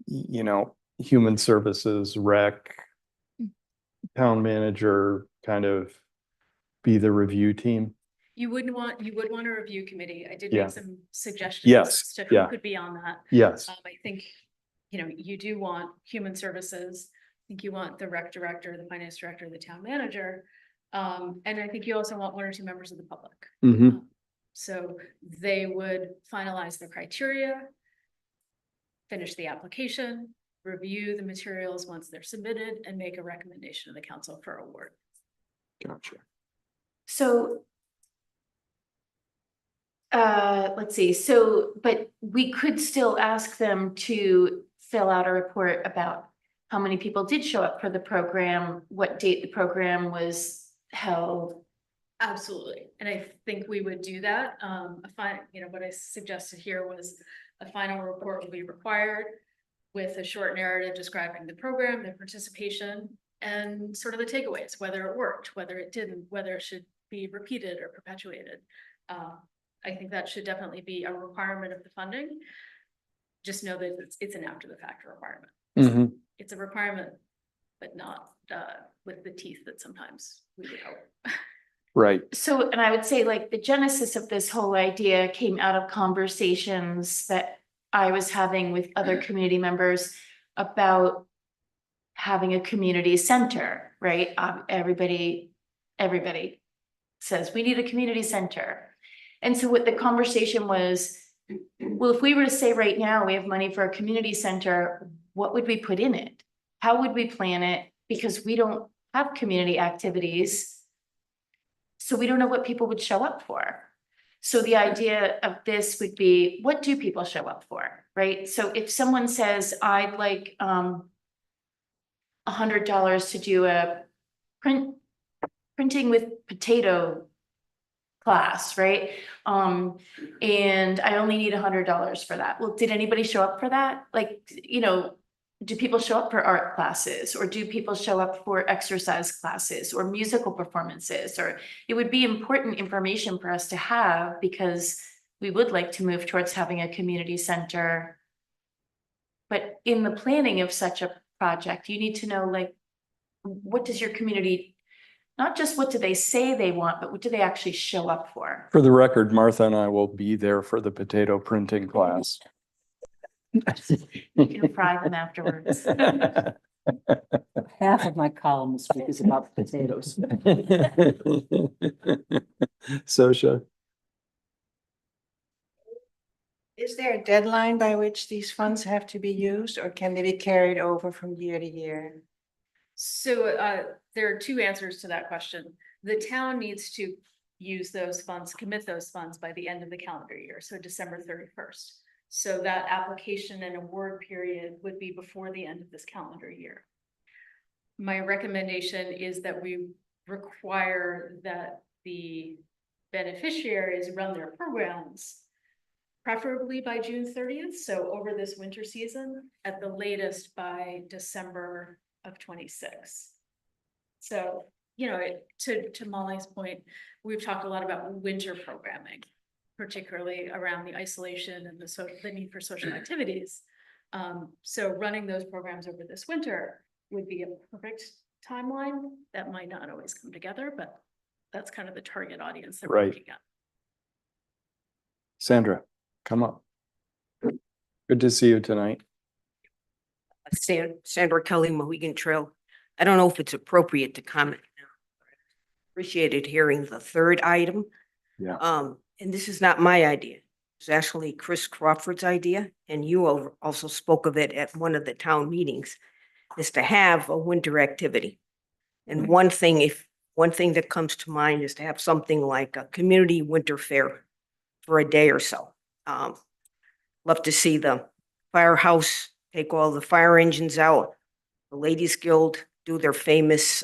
you know, human services, rec, town manager kind of be the review team. You would want a review committee. I did Yeah. make some suggestions. Yes, as to who yeah. could be on that. Yes. I think, you do want human services. I think you want the rec director, the finance director, the town manager. And I think you also want one or two members of the public. Mm-hmm. So they would finalize the criteria, finish the application, review the materials once they're submitted, and make a recommendation to the council for award. Gotcha. So. Let's see, but we could still ask them to fill out a report about how many people did show up for the program, what date the program was held. Absolutely, and I think we would do that. What I suggested here was a final report will be required with a short narrative describing the program, the participation, and sort of the takeaways, whether it worked, whether it didn't, whether it should be repeated or perpetuated. I think that should definitely be a requirement of the funding. Just know that it's an after the fact requirement. Mm-hmm. It's a requirement, but not with the teeth that sometimes we would hope. Right. So, and I would say like the genesis of this whole idea came out of conversations that I was having with other community members about having a community center, right? Everybody says we need a community center. And so what the conversation was, well, if we were to say right now we have money for a community center, what would we put in it? How would we plan it? Because we don't have community activities. So we don't know what people would show up for. So the idea of this would be, what do people show up for, right? So if someone says, I'd like $100 to do a printing with potato class, right? And I only need $100 for that. Well, did anybody show up for that? Like, do people show up for art classes, or do people show up for exercise classes or musical performances? Or it would be important information for us to have, because we would like to move towards having a community center. But in the planning of such a project, you need to know, like, what does your community, not just what do they say they want, but what do they actually show up for? For the record, Martha and I will be there for the potato printing class. You can fry them afterwards. Half of my column this week is about potatoes. Sosha. Is there a deadline by which these funds have to be used, or can they be carried over from year to year? So there are two answers to that question. The town needs to use those funds, commit those funds by the end of the calendar year, so December 31st. So that application and award period would be before the end of this calendar year. My recommendation is that we require that the beneficiaries run their programs preferably by June 30th. So over this winter season, at the latest by December of 26. So, to Molly's point, we've talked a lot about winter programming, particularly around the isolation and the need for social activities. So running those programs over this winter would be a perfect timeline. That might not always come together, but that's kind of the target audience that we're Right. looking at. Sandra, come up. Good to see you tonight. Sandra Kelly, Mohegan Trail. I don't know if it's appropriate to comment now. Appreciated hearing the third item. Yeah. And this is not my idea. It's actually Chris Crawford's idea, and you also spoke of it at one of the town meetings, is to have a winter activity. And one thing that comes to mind is to have something like a community winter fair for a day or so. Love to see the firehouse, take all the fire engines out. The Ladies Guild do their famous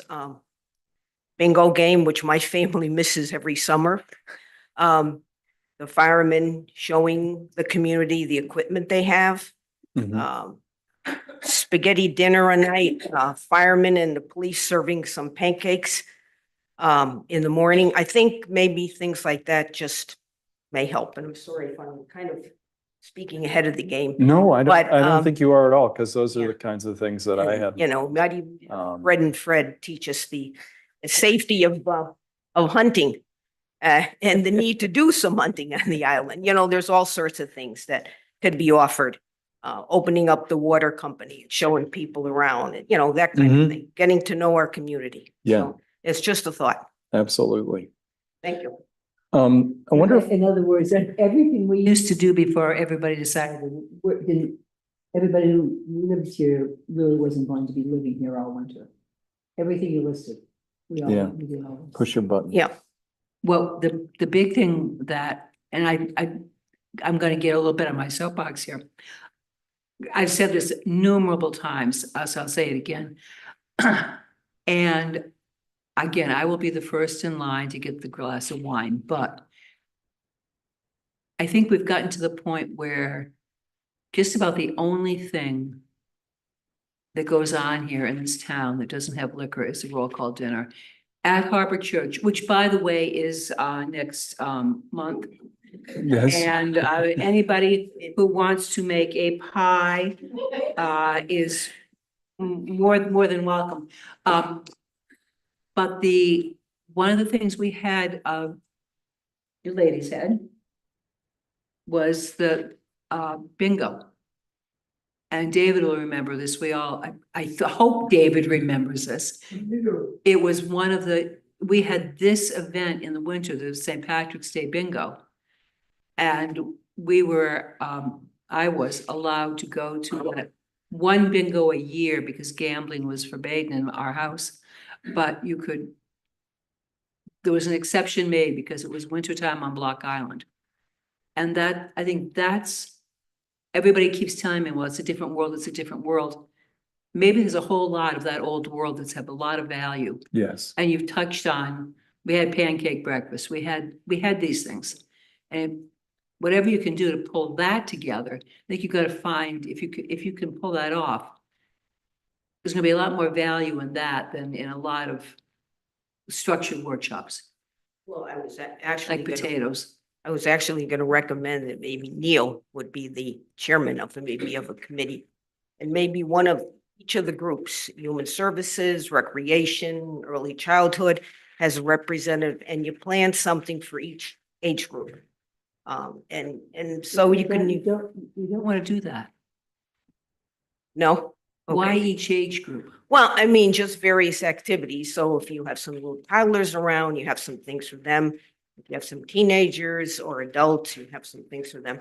bingo game, which my family misses every summer. The firemen showing the community the equipment they have. Spaghetti dinner a night, firemen and the police serving some pancakes in the morning. I think maybe things like that just may help. And I'm sorry if I'm kind of speaking ahead of the game. No, I But, don't think you are at all, because those are yeah. the kinds of things that I had. You know, not even um, and Fred teach us the safety of hunting and the need to do some hunting on the island. You know, there's all sorts of things that could be offered. Opening up the water company, showing people around, you know, that kind Mhm. of thing, getting to know our community. Yeah. So it's just a thought. Absolutely. Thank you. I wonder if, In other words, everything we Used to do before everybody decided. didn't, everybody who lived here really wasn't going to be living here all winter. Everything you listed. We Yeah. we did all this. push your button. Yeah. Well, the big thing that, and I'm gonna get a little bit on my soapbox here. I've said this innumerable times, so I'll say it again. And again, I will be the first in line to get the glass of wine, but I think we've gotten to the point where just about the only thing that goes on here in this town that doesn't have liquor is the roll call dinner at Harbor Church, which by the way is next month. Yes. And anybody who wants to make a pie is more than welcome. But one of the things we had, you ladies had, was the bingo. And David will remember this. I hope David remembers this. It was we had this event in the winter, the St. Patrick's Day bingo. And I was allowed to go to one bingo a year because gambling was forbidden in our house. But there was an exception made because it was wintertime on Block Island. And I think everybody keeps telling me, well, it's a different world, it's a different world. Maybe there's a whole lot of that old world that's have a lot of value. Yes. And you've touched on, we had pancake breakfast, we had these things. And whatever you can do to pull that together, I think you've got to find, if you can pull that off, there's gonna be a lot more value in that than in a lot of structured workshops, Well, I was actually like potatoes. I was actually going to recommend that maybe Neil would be the chairman of a committee. And maybe one of each of the groups, Human Services, Recreation, Early Childhood, has a representative, and you plan something for each age group. And so you can, You don't Want to do that? no? Why Okay. each age group? Well, I mean, just various activities. So if you have some little toddlers around, you have some things for them. If you have some teenagers or adults, you have some things for them.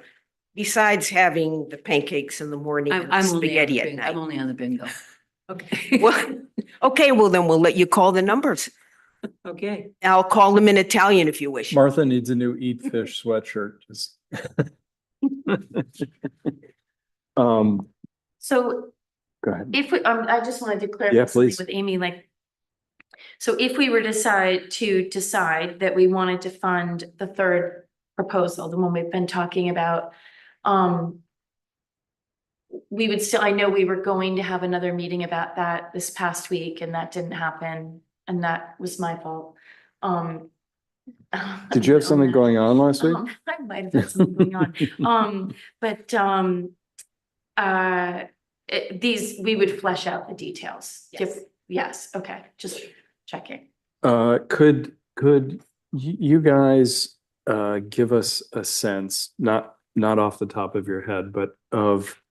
Besides having the pancakes in the morning and the I'm only on the spaghetti at bingo. I'm night. only on the bingo. Okay. Well, okay, well then we'll let you call the numbers. Okay. I'll call them in Italian if you wish. Martha needs a new Eat Fish sweatshirt. Just. So Go ahead. if we, I just wanted to Yeah, clarify something please. with Amy, like, so if we were decide that we wanted to fund the third proposal, the one we've been talking about, we would still, I know we were going to have another meeting about that this past week and that didn't happen, and that was my fault. Did you have something going on last week? I might have had something going on. But we would flesh out the details. Yes. Yes, okay, just checking. Could you guys give us a sense, not off the top of your head, but of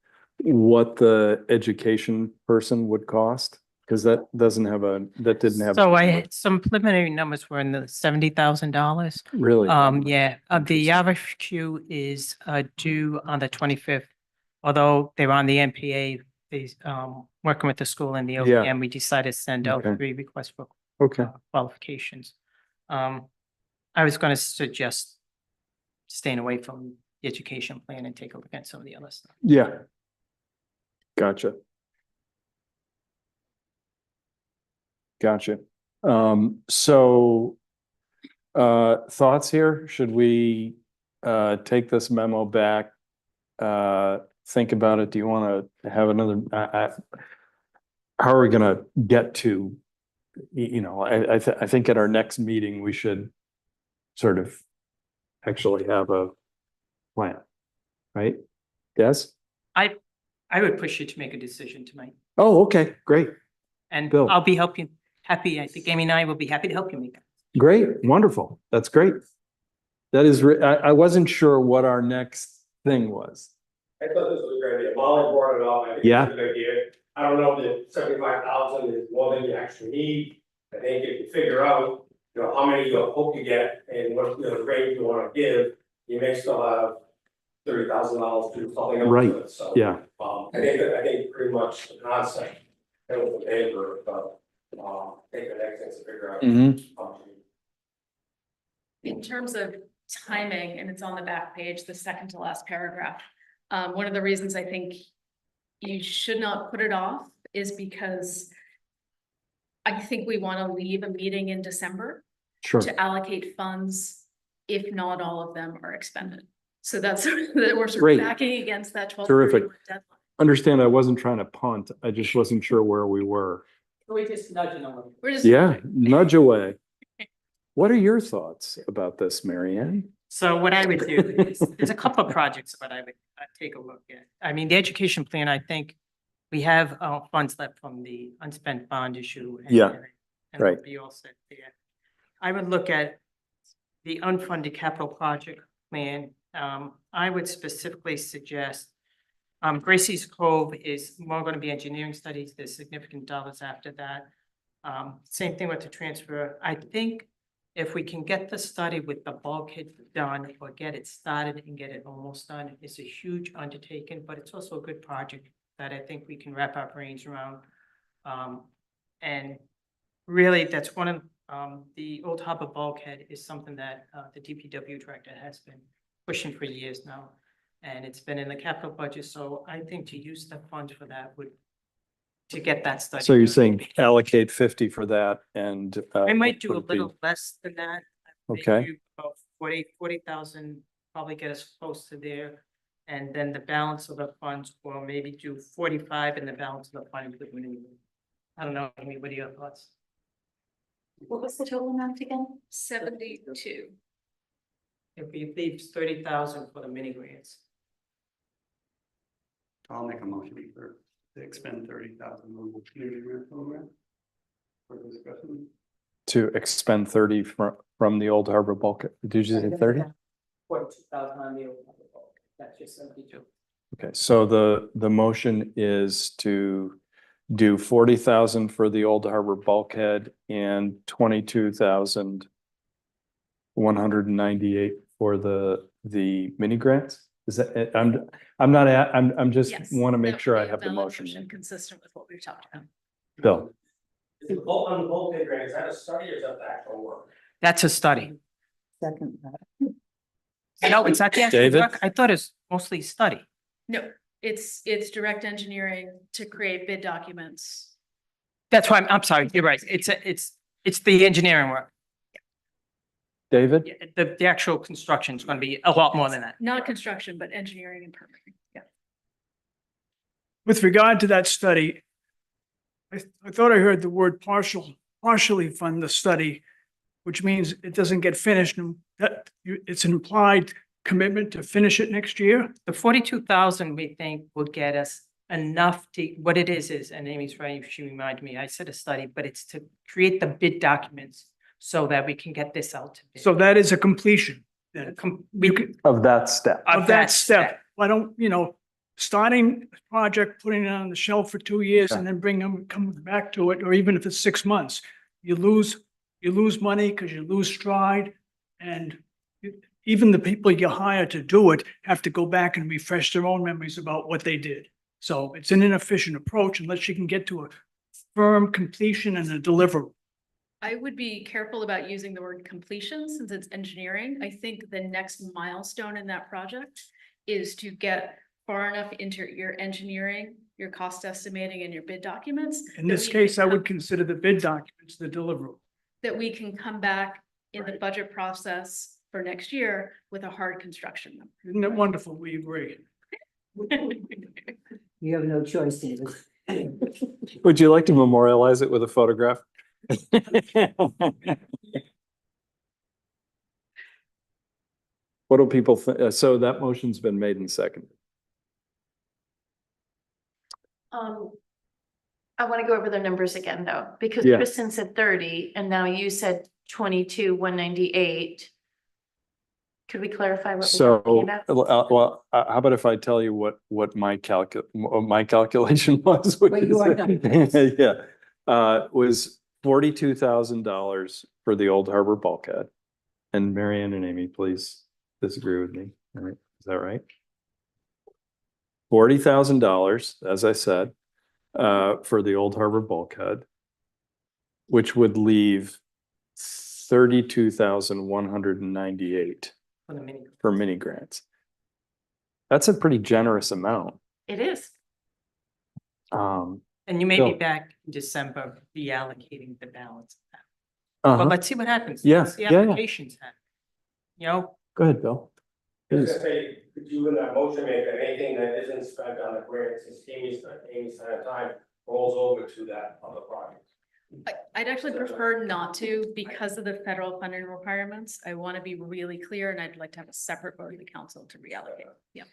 what the education person would cost? Because that didn't have. So some preliminary numbers were in the $70,000. Really? Yeah, the RFQ is due on the 25th. Although they're on the NPA, working with the school and the Yeah. OPM, we decided to send out Okay. 3 requests for Okay. qualifications. I was going to suggest staying away from the education plan and take a look at some of the other stuff. Yeah. Gotcha. Gotcha. So, thoughts here? Should we, take this memo back? Think about it? Do you want to have another, how are we gonna get to, I think at our next meeting, we should sort of actually have a plan, right? Yes? I would push you to make a decision tonight, Oh, okay, great, and Bill. I'll be happy. I think Amy and I will be happy to help you make that. great, wonderful. That's great. That is, I wasn't sure what our next thing was. I thought this was a great idea. Molly brought it up. I think Yeah. it's a good idea. I don't know if 75,000 is more than you actually need. I think if you figure out, how many you hope you get and what, the range you wanna give, you may still have $30,000 to do something else Right. with it, so. Yeah, I think pretty much the concept, that was the paper, but, I think the next thing is to figure out. Mhm. how to- In terms of timing, and it's on the back page, the second to last paragraph. One of the reasons I think you should not put it off is because I think we want to leave a meeting in December sure. to allocate funds if not all of them are expended. So that's, that we're sort Great. of backing against that 12. Terrific. Understand, I wasn't trying to punt. I just wasn't sure where we were. We just nudging a little. We're just. Yeah, nudge away. What are your thoughts about this, Mary Ann? So what I would do is, there's a couple of projects that I would take a look at. I mean, the education plan, I think we have funds left from the unspent bond issue. Yeah, and right. we'll be all set there. I would look at the unfunded capital project plan. I would specifically suggest Gracie's Cove is more going to be engineering studies. There's significant dollars after that. Same thing with the transfer. I think if we can get the study with the bulkhead done or get it started and get it almost done, it's a huge undertaking, but it's also a good project that I think we can wrap our brains around. And really, that's one of the Old Harbor bulkhead is something that the DPW director has been pushing for years now. And it's been in the capital budget, so I think to use the funds for that would, to get that study. So you're done. saying allocate 50 for that and. I might do what a would it be? little less than that. Maybe Okay. do About 40,000, probably get us close to there. And then the balance of the funds, or maybe do 45 and the balance of the fund. I don't know, Amy, what are your thoughts? What was the total amount again? 72. If we leave 30,000 for the mini grants. I'll make a motion to expend 30,000 on the community grant program. For discussion. To expend 30 from the Old Harbor bulkhead. Did you say 30? 42,000 on the, that's just 72. Okay, so the motion is to do 40,000 for the Old Harbor bulkhead and 22,198 for the mini grants? Is that, I'm just Yes, want to make that sure would I be a have the valid motion. Consistent with what we've talked about. Bill, Is the bulk on the bulkhead grant, is that a study or is that the actual work? That's a study. Second. No, it's not the actual David? work. I thought it's mostly study. No, it's direct engineering to create bid documents. That's why I'm sorry, you're right. It's the engineering work. David? Yeah, the actual construction is going to be a lot more than that. Not construction, but engineering and permitting. Yeah. With regard to that study, I thought I heard the word partially fund the study, which means it doesn't get finished and that it's an implied commitment to finish it next year. The 42,000 we think will get us enough to, what it is, and Amy's right, she reminded me, I said a study, but it's to create the bid documents so that we can get this out to bid. So that is a completion. Then We could, Of that step. of that step. Why don't, starting a project, putting it on the shelf for 2 years and then coming back to it, or even if it's 6 months, you lose money because you lose stride. And even the people you hire to do it have to go back and refresh their own memories about what they did. So it's an inefficient approach unless you can get to a firm completion and a deliverable. I would be careful about using the word completion since it's engineering. I think the next milestone in that project is to get far enough into your engineering, your cost estimating and your bid documents. In that this we case, can I come- would consider the bid documents the deliverable. That we can come back in the budget process for next year with a hard construction number. Isn't it wonderful? We agree. You have no choice, David. Would you like to memorialize it with a photograph? What do people think? So that motion's been made and seconded. I want to go over the numbers again though, because Yeah. Kristen said 30 and now you said 22,198. Could we clarify what we're talking So, about? how about if I tell you what my calculation was? which What you are is- Yeah, was $42,000 for the Old Harbor bulkhead. And Marianne and Amy, please disagree with me. All right, is that right? $40,000, as I said, for the Old Harbor bulkhead, which would leave 32,198 For the mini. for mini grants. That's a pretty generous amount. It is. And you may be Bill. back in December reallocating the balance. Uh-huh. But let's see what happens. Yeah, Let's see yeah, yeah. applications happen. You know, Go ahead, Bill. I was Please. gonna say, could you in that motion make that anything that isn't spent on the grant, since Amy's time rolls over to that other project? I'd actually prefer not to because of the federal funding requirements. I want to be really clear and I'd like to have a separate vote of the council to reallocate. Yeah.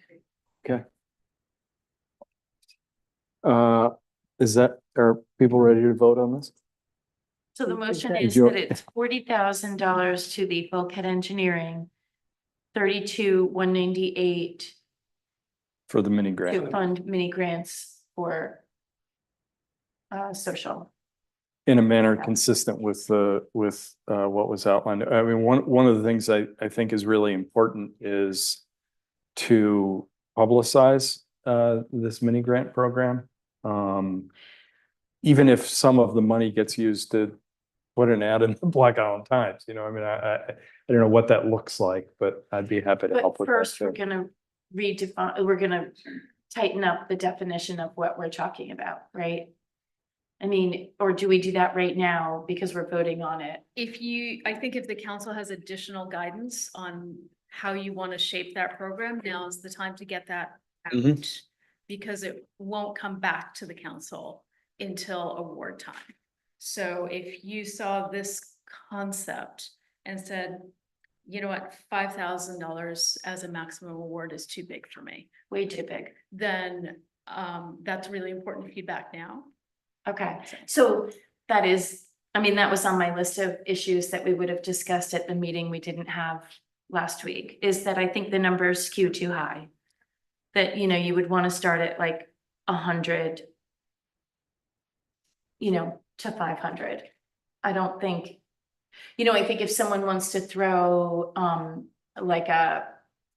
Are people ready to vote on this? So the Is motion that- is Joe- that it's $40,000 to the bulkhead engineering, 32,198 For the mini to grant, fund mini grants for social. in a manner consistent with what was outlined. I mean, one of the things I think is really important is to publicize this mini grant program. Even if some of the money gets used to put an ad in the Black Island Times, I mean, I don't know what that looks like, but I'd be happy to But help with that. first, we're too. gonna we're gonna tighten up the definition of what we're talking about, right? I mean, or do we do that right now because we're voting on it? I think if the council has additional guidance on how you want to shape that program, now is the time to get that Mhm. out. Because it won't come back to the council until award time. So if you saw this concept and said, you know what, $5,000 as a maximum award is too big for me, Way too big. then that's really important feedback now. Okay, so that is, I mean, that was on my list of issues that we would have discussed at the meeting we didn't have last week, is that I think the numbers skew too high. That, you would want to start at like 100, to 500. I don't think, I think if someone wants to throw like a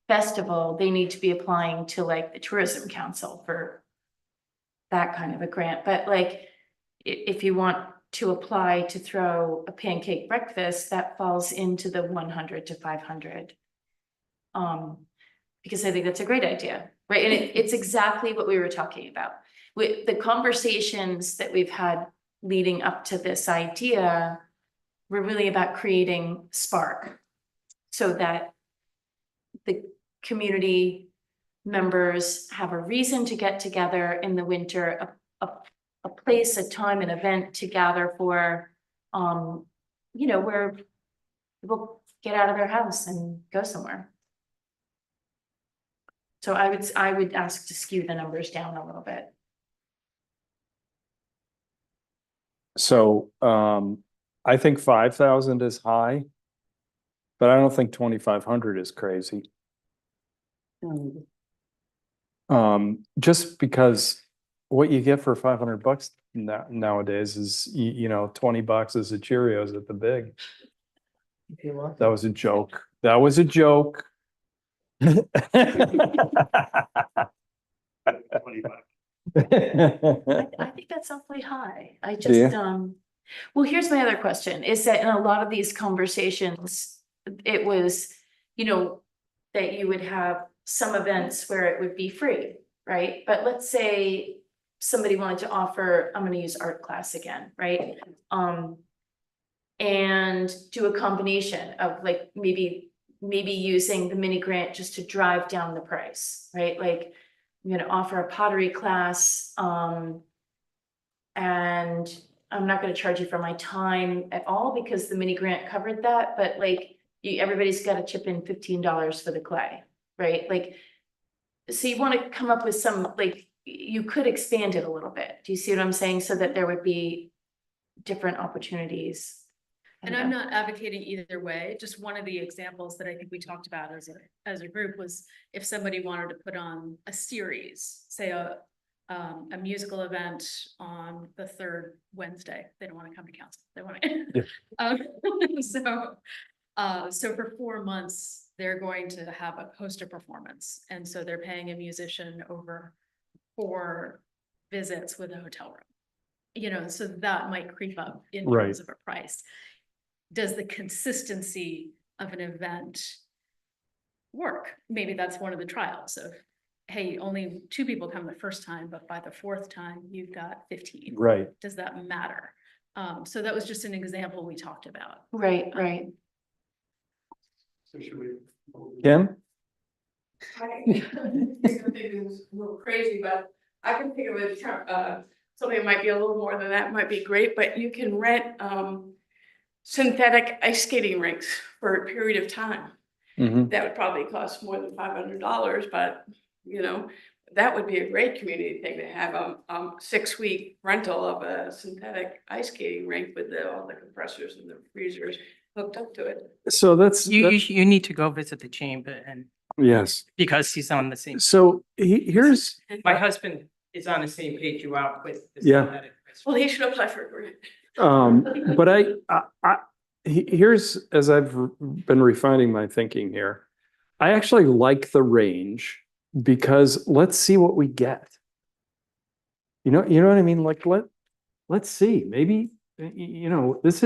festival, they need to be applying to like the Tourism Council for that kind of a grant. But like, if you want to apply to throw a pancake breakfast, that falls into the 100 to 500. Because I think that's a great idea, right? And it's exactly what we were talking about. With the conversations that we've had leading up to this idea, we're really about creating spark so that the community members have a reason to get together in the winter, a place, a time, an event to gather for, where people get out of their house and go somewhere. So I would ask to skew the numbers down a little bit. So, I think 5,000 is high, but I don't think 2,500 is crazy. Just because what you get for $500 nowadays is, 20 boxes of Cheerios at the big. If you want. That was a joke. That was a joke. $25. I think that's awfully high. I Do you? just, well, here's my other question, is that in a lot of these conversations, it was, that you would have some events where it would be free. right? But let's say somebody wanted to offer, I'm gonna use art class again, right? And do a combination of like maybe using the mini grant just to drive down the price, right? Like, I'm gonna offer a pottery class, and I'm not gonna charge you for my time at all because the mini grant covered that, but like, everybody's gotta chip in $15 for the clay, right? Like, so you wanna come up with some, like, you could expand it a little bit. Do you see what I'm saying? So that there would be different opportunities. And I'm not advocating either way, just one of the examples that I think we talked about as a group was if somebody wanted to put on a series, say a musical event on the third Wednesday, they don't want to come to council, they want to. So for 4 months, they're going to have a poster performance, and so they're paying a musician over 4 visits with a hotel room. You know, so that might creep up in terms of a price. Does the consistency of an event work? Maybe that's one of the trials of, hey, only 2 people come the first time, but by the 4th time, you've got 15. Right. Does that matter? So that was just an example we talked about. Right. So should we? Kim? You're gonna think this is a little crazy, but I can think of it, something that might be a little more than that might be great, but you can rent, synthetic ice skating rinks for a period of time. That would probably cost more than $500, but you know, that would be a great community thing to have a 6-week rental of a synthetic ice skating rink with all the compressors and the freezers hooked up to it. So that's, You need to go visit the chamber and yes. because he's on the same, So here's, my husband is on the same page you are with. the Yeah. synthetic ice Well, he should apply for a grant. but here's, as I've been refining my thinking here, I actually like the range because let's see what we get. You know what I mean? Like, let's see, maybe, this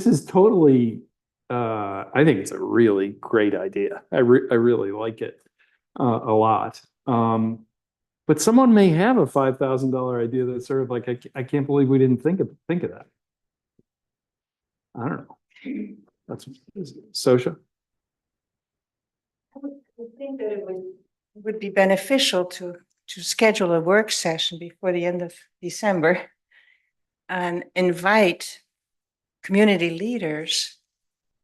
is totally, I think it's a really great idea. I really like it, a lot. But someone may have a $5,000 idea that's sort of like, I can't believe we didn't think of that. I don't know. That's Sosha. I think that it would be beneficial to schedule a work session before the end of December and invite community leaders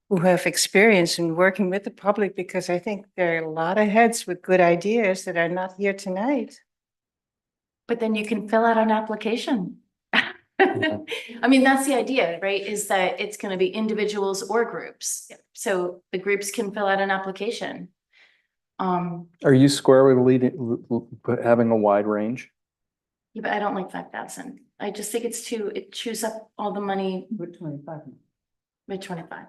who have experience in working with the public, because I think there are a lot of heads with good ideas that are not here tonight. But then you can fill out an application. I mean, that's the idea, right? Is that it's gonna be individuals or groups. So the groups can fill out an application. Are you square with having a wide range? Yeah, but I don't like 5,000. I just think it chews up all the money With 25. with 25.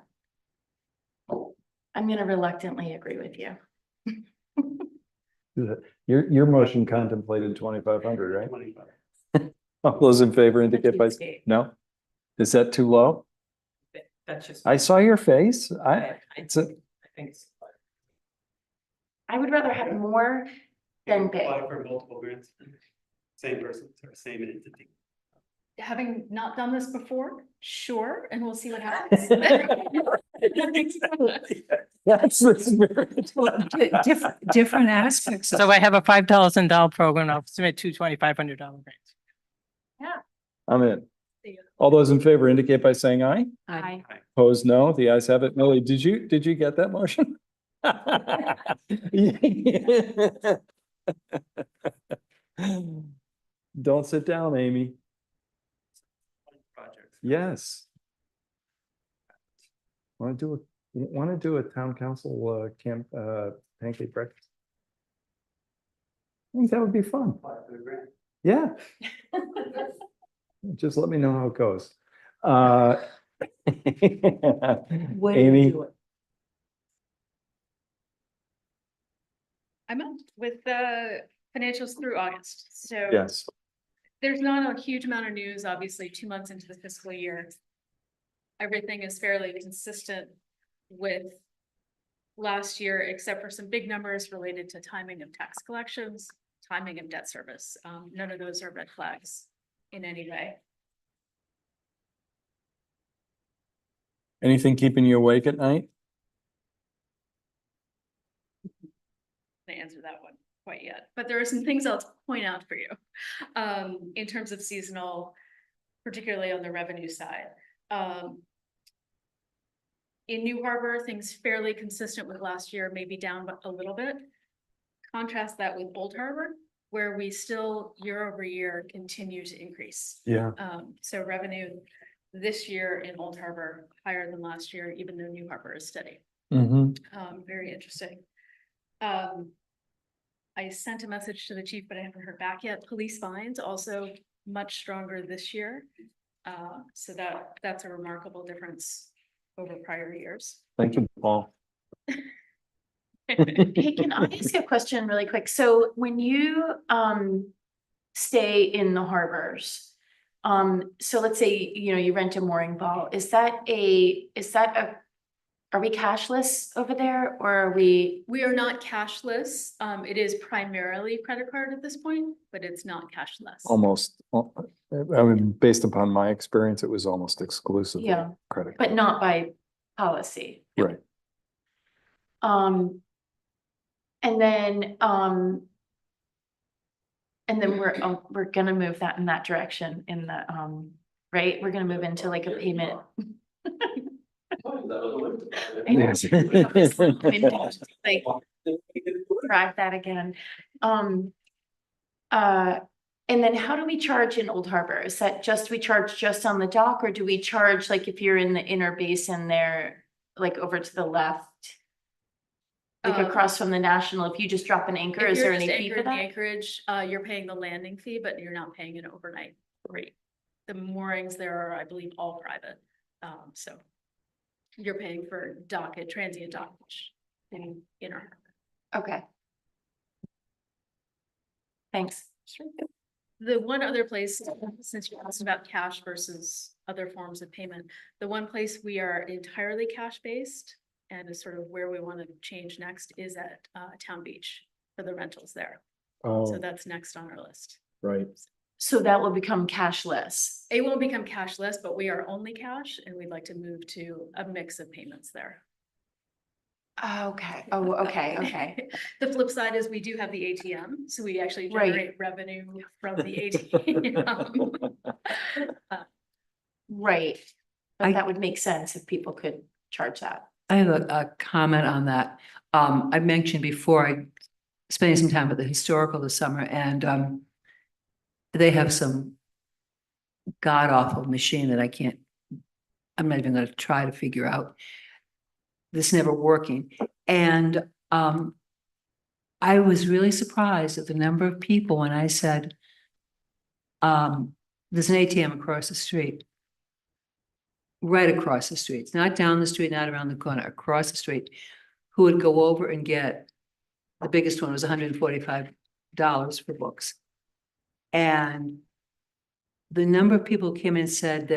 I'm gonna reluctantly agree with you. Your motion contemplated 2,500, right? 25. All those in favor indicate by, no? Is that too low? That's just. I saw your face. I It's a, think it's. I would rather have more than big. Apply for multiple grants. Same person or same entity. Having not done this before, sure, and we'll see what happens. that's the spirit. Different aspects. So I have a $5,000 program. I'll submit 2 $2,500 grants. I'm in. All those in favor indicate by saying aye. Aye. Opposed, no. The ayes have it. Millie, did you get that motion? Don't sit down, Amy. Projects. Yes. Want to do a town council pancake breakfast? I think that would be fun. Apply for the grant. Yeah. Just let me know how it goes. When do you Amy, do it? I'm up with the financials through August, so. yes, There's not a huge amount of news, obviously, 2 months into the fiscal year. Everything is fairly consistent with last year, except for some big numbers related to timing of tax collections, timing of debt service. None of those are red flags in any way. Anything keeping you awake at night? To answer that one quite yet, but there are some things I'll point out for you. In terms of seasonal, particularly on the revenue side. In New Harbor, things fairly consistent with last year, maybe down a little bit. Contrast that with Old Harbor, where we still year over year continue to increase. Yeah. So revenue this year in Old Harbor higher than last year, even though New Harbor is steady. Very interesting. I sent a message to the chief, but I haven't heard back yet. Police fines also much stronger this year. So that's a remarkable difference over prior years. Thank you, Paul. Hey, can I ask a question really quick? So when you stay in the harbors, so let's say, you know, you rent a mooring ball, are we cashless over there or are we? We are not cashless. It is primarily credit card at this point, but it's not cashless. Almost, I mean, based upon my experience, it was almost exclusively Yeah, credit. but not by policy. Right. And then we're gonna move that in that direction in the, right? We're gonna move into like a payment. Yes. Like, drive that again. And then how do we charge in Old Harbor? Is that we charge just on the dock, or do we charge like if you're in the inner basin there, like over to the left? Like across from the National, if you just drop an anchor, If is you're there any just fee anchored for in the that? anchorage, you're paying the landing fee, but you're not paying an overnight rate. The moorings there are, I believe, all private. So you're paying for transient dockage in our. Okay. Thanks. The one other place, since you asked about cash versus other forms of payment, the one place we are entirely cash-based and is sort of where we want to change next is at Town Beach for the rentals there. So Oh, that's next on our list. right. So that will become cashless. It won't become cashless, but we are only cash and we'd like to move to a mix of payments there. Okay. Oh, okay. The flip side is we do have the ATM, so we actually Right. generate revenue from the ATM. Right. But I- that would make sense if people could charge that. I have a comment on that. I mentioned before, I spending some time at the historical this summer and they have some god awful machine that I'm not even gonna try to figure out. This never working. And I was really surprised at the number of people when I said, there's an ATM across the street. Right across the street. It's not down the street, not around the corner, across the street, who would go over and get, the biggest one was $145 for books. And the number of people who came in and said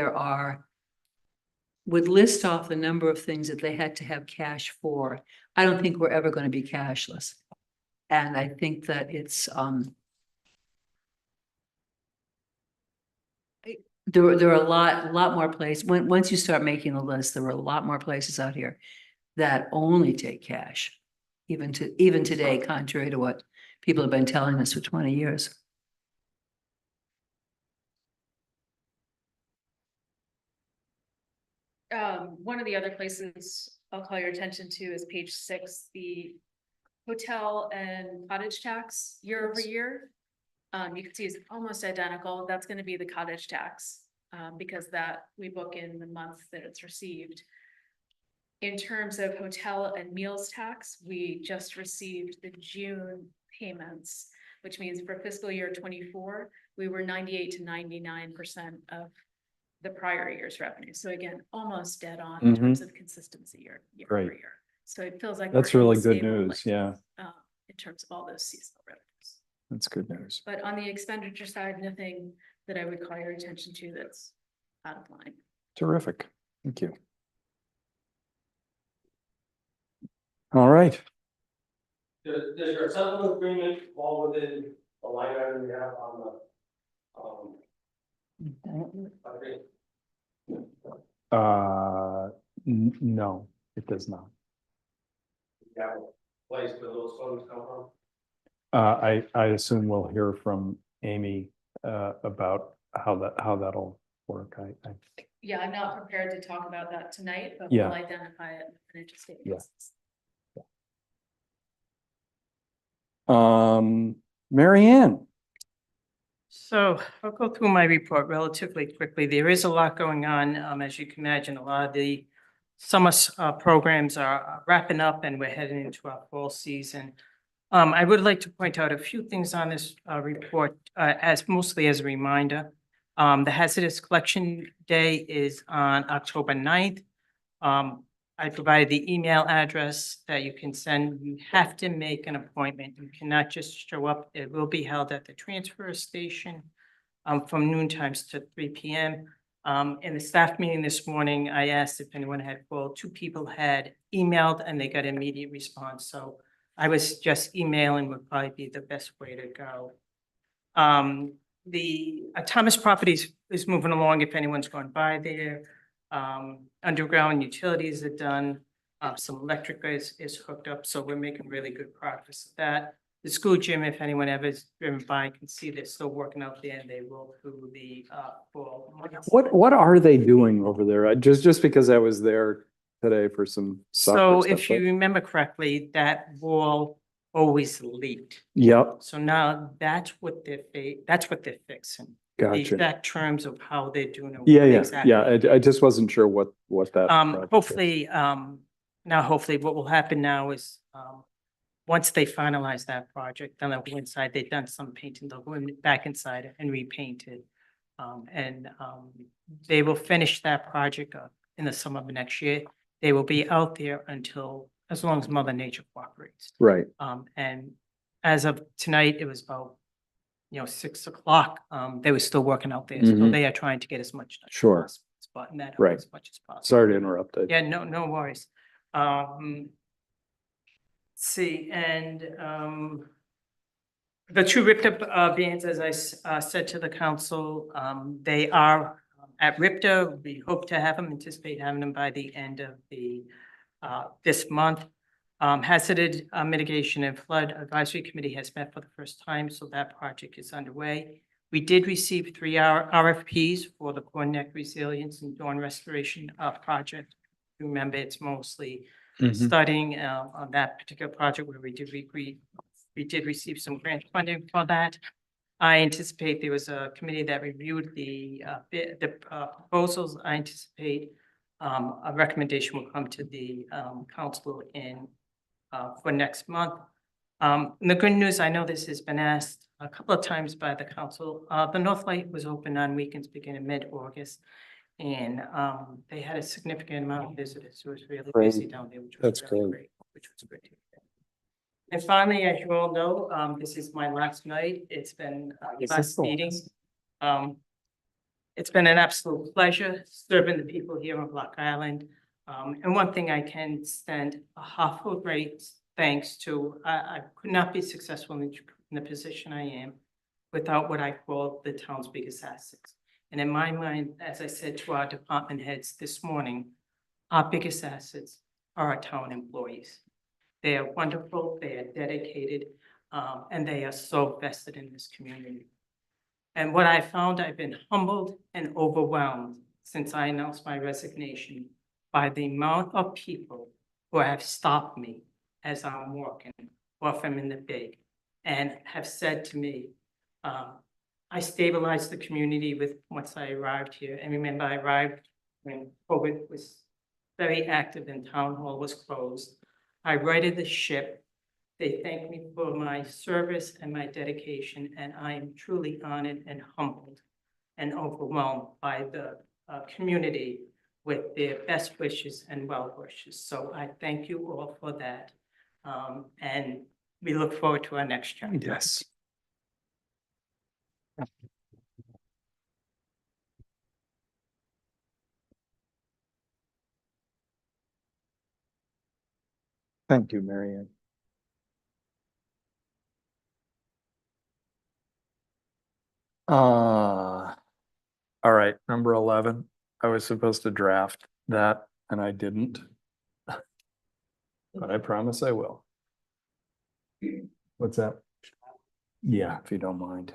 would list off the number of things that they had to have cash for. I don't think we're ever going to be cashless. And I think that it's, there are a lot more places, once you start making the list, there were a lot more places out here that only take cash. Even today, contrary to what people have been telling us for 20 years. One of the other places I'll call your attention to is page 6, the hotel and cottage tax year over year. You can see it's almost identical. That's going to be the cottage tax because that we book in the month that it's received. In terms of hotel and meals tax, we just received the June payments, which means for fiscal year 24, we were 98 to 99% of the prior year's revenue. So again, almost dead on in terms of consistency year over Great. year. So it feels like That's we're in really good stable news. place, Yeah, in terms of all those seasonal revenues. that's good news. But on the expenditure side, nothing that I would call your attention to that's out of line. Terrific. Thank you. All right. Does your settlement agreement fall within a line item you have on the, I think, No, it does not. you have a place where those funds come from? I assume we'll hear from Amy, about how that'll work. I, Yeah, I'm not prepared to talk about that tonight, but Yeah. we'll identify it in the financial statements. Mary Ann, So I'll go through my report relatively quickly. There is a lot going on. As you can imagine, a lot of the summer programs are wrapping up and we're heading into our fall season. I would like to point out a few things on this report, as mostly as a reminder. The hazardous collection day is on October 9th. I provided the email address that you can send. You have to make an appointment. You cannot just show up. It will be held at the transfer station from noon times to 3 p.m. In the staff meeting this morning, I asked if anyone had called. 2 people had emailed and they got immediate response. So I was just emailing would probably be the best way to go. The Thomas Properties is moving along if anyone's gone by there. Underground utilities are done. Some electric is hooked up, so we're making really good progress with that. The school gym, if anyone ever has driven by, can see they're still working out there and they will through the fall. what are they doing over there? Just because I was there today for some soccer So stuff, if you but- remember correctly, that wall always leaked. Yep, So now that's what they're fixing. The gotcha. exact terms of how they're doing it. Yeah, exactly. I just wasn't sure what that. project was. Hopefully what will happen now is, once they finalize that project, then they'll go inside, they've done some painting, they'll go back inside and repaint it. They will finish that project in the summer of next year. They will be out there until, as long as Mother Nature cooperates. Right, And as of tonight, it was about, 6 o'clock. They were still working out there, so Mhm. they are trying to get as much done as Sure. possible, spotting that up Right. as much as possible. sorry to interrupt. Yeah, no worries. See, and the 2 RIPTA bands, as I said to the council, they are at RIPTA. We hope to have them, anticipate having them by the end of this month. Hazard mitigation and flood advisory committee has met for the first time, so that project is underway. We did receive 3 RFPs for the Core Neck Resilience and Dawn Restoration project. Remember, it's mostly studying on that particular project where we did receive some grant funding for that. I anticipate there was a committee that reviewed the proposals. I anticipate a recommendation will come to the council for next month. And the good news, I know this has been asked a couple of times by the council. The North Light was open on weekends beginning mid-August. And they had a significant amount of visitors. It was really busy Great. down there, which was That's really great. great, which was great. to hear. And finally, as you all know, this is my last night. It's been This is last the meeting. last. It's been an absolute pleasure serving the people here on Block Island. And one thing I can extend a heartfelt great thanks to, I could not be successful in the position I am without what I call the town's biggest assets. And in my mind, as I said to our department heads this morning, our biggest assets are our town employees. They are wonderful, they are dedicated, and they are so vested in this community. And what I found, I've been humbled and overwhelmed since I announced my resignation by the amount of people who have stopped me as I'm walking off I'm in the big and have said to me, I stabilized the community with once I arrived here. And remember, I arrived when COVID was very active and town hall was closed. I righted the ship. They thanked me for my service and my dedication, and I am truly honored and humbled and overwhelmed by the community with their best wishes and well wishes. So I thank you all for that. And we look forward to our next chapter. Yes. Thank you, Mary Ann. All right, number 11. I was supposed to draft that and I didn't. But I promise I will. What's that? Yeah, if you don't mind.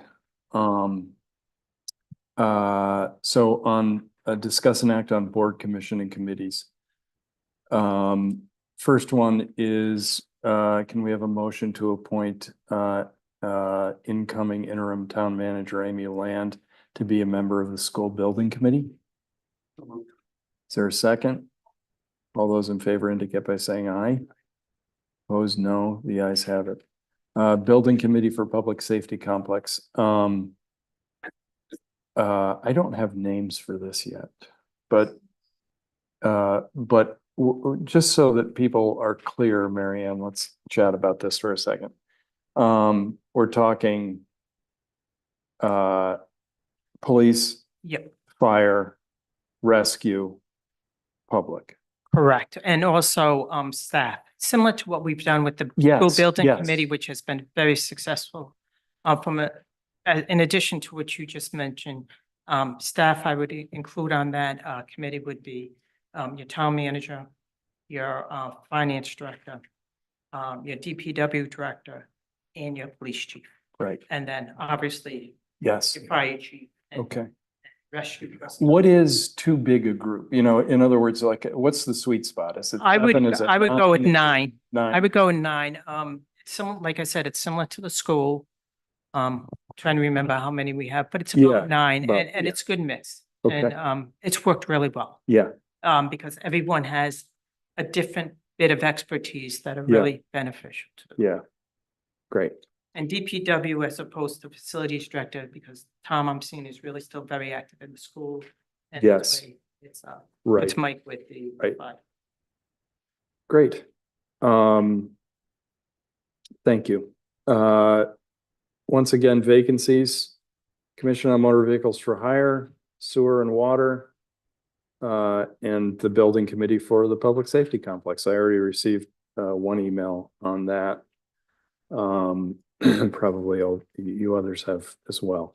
So on, discuss and act on board, commission and committees. First one is, can we have a motion to appoint, incoming interim town manager Amy Land to be a member of the school building committee? Is there a second? All those in favor indicate by saying aye. Opposed, no. The ayes have it. Building committee for public safety complex. I don't have names for this yet, but just so that people are clear, Mary Ann, let's chat about this for a second. We're talking police, Yep, fire, rescue, public. correct. And also staff, similar to what we've done with the school Yes, building yes. committee, which has been very successful. In addition to what you just mentioned, staff I would include on that committee would be your town manager, your finance director, your DPW director, and your police chief. Right. And then obviously Yes. your fire chief. and Okay. rescue. What is too big a group? You know, in other words, like, what's the sweet spot? Is it? I would, 7? Is it I would go with 9. Nine. I would go with 9. It's some, like I said, it's similar to the school. Trying to remember how many we have, but it's Yeah, about 9 about- and yeah. it's good mix. Okay. And it's worked really well. Yeah, Because everyone has a different bit of expertise that are Yeah. really beneficial to them. yeah. Great. And DPW as opposed to facilities director, because Tom, I'm seeing is really still very active in the school. And Yes. It's Right. it's Mike with the. Right. Great. Thank you. Once again, vacancies, Commission on Motor Vehicles for Hire, Sewer and Water, and the Building Committee for the Public Safety Complex. I already received one email on that. Probably you others have as well.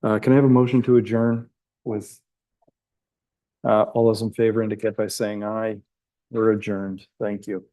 Can I have a motion to adjourn with all those in favor indicate by saying aye. We're adjourned. Thank you.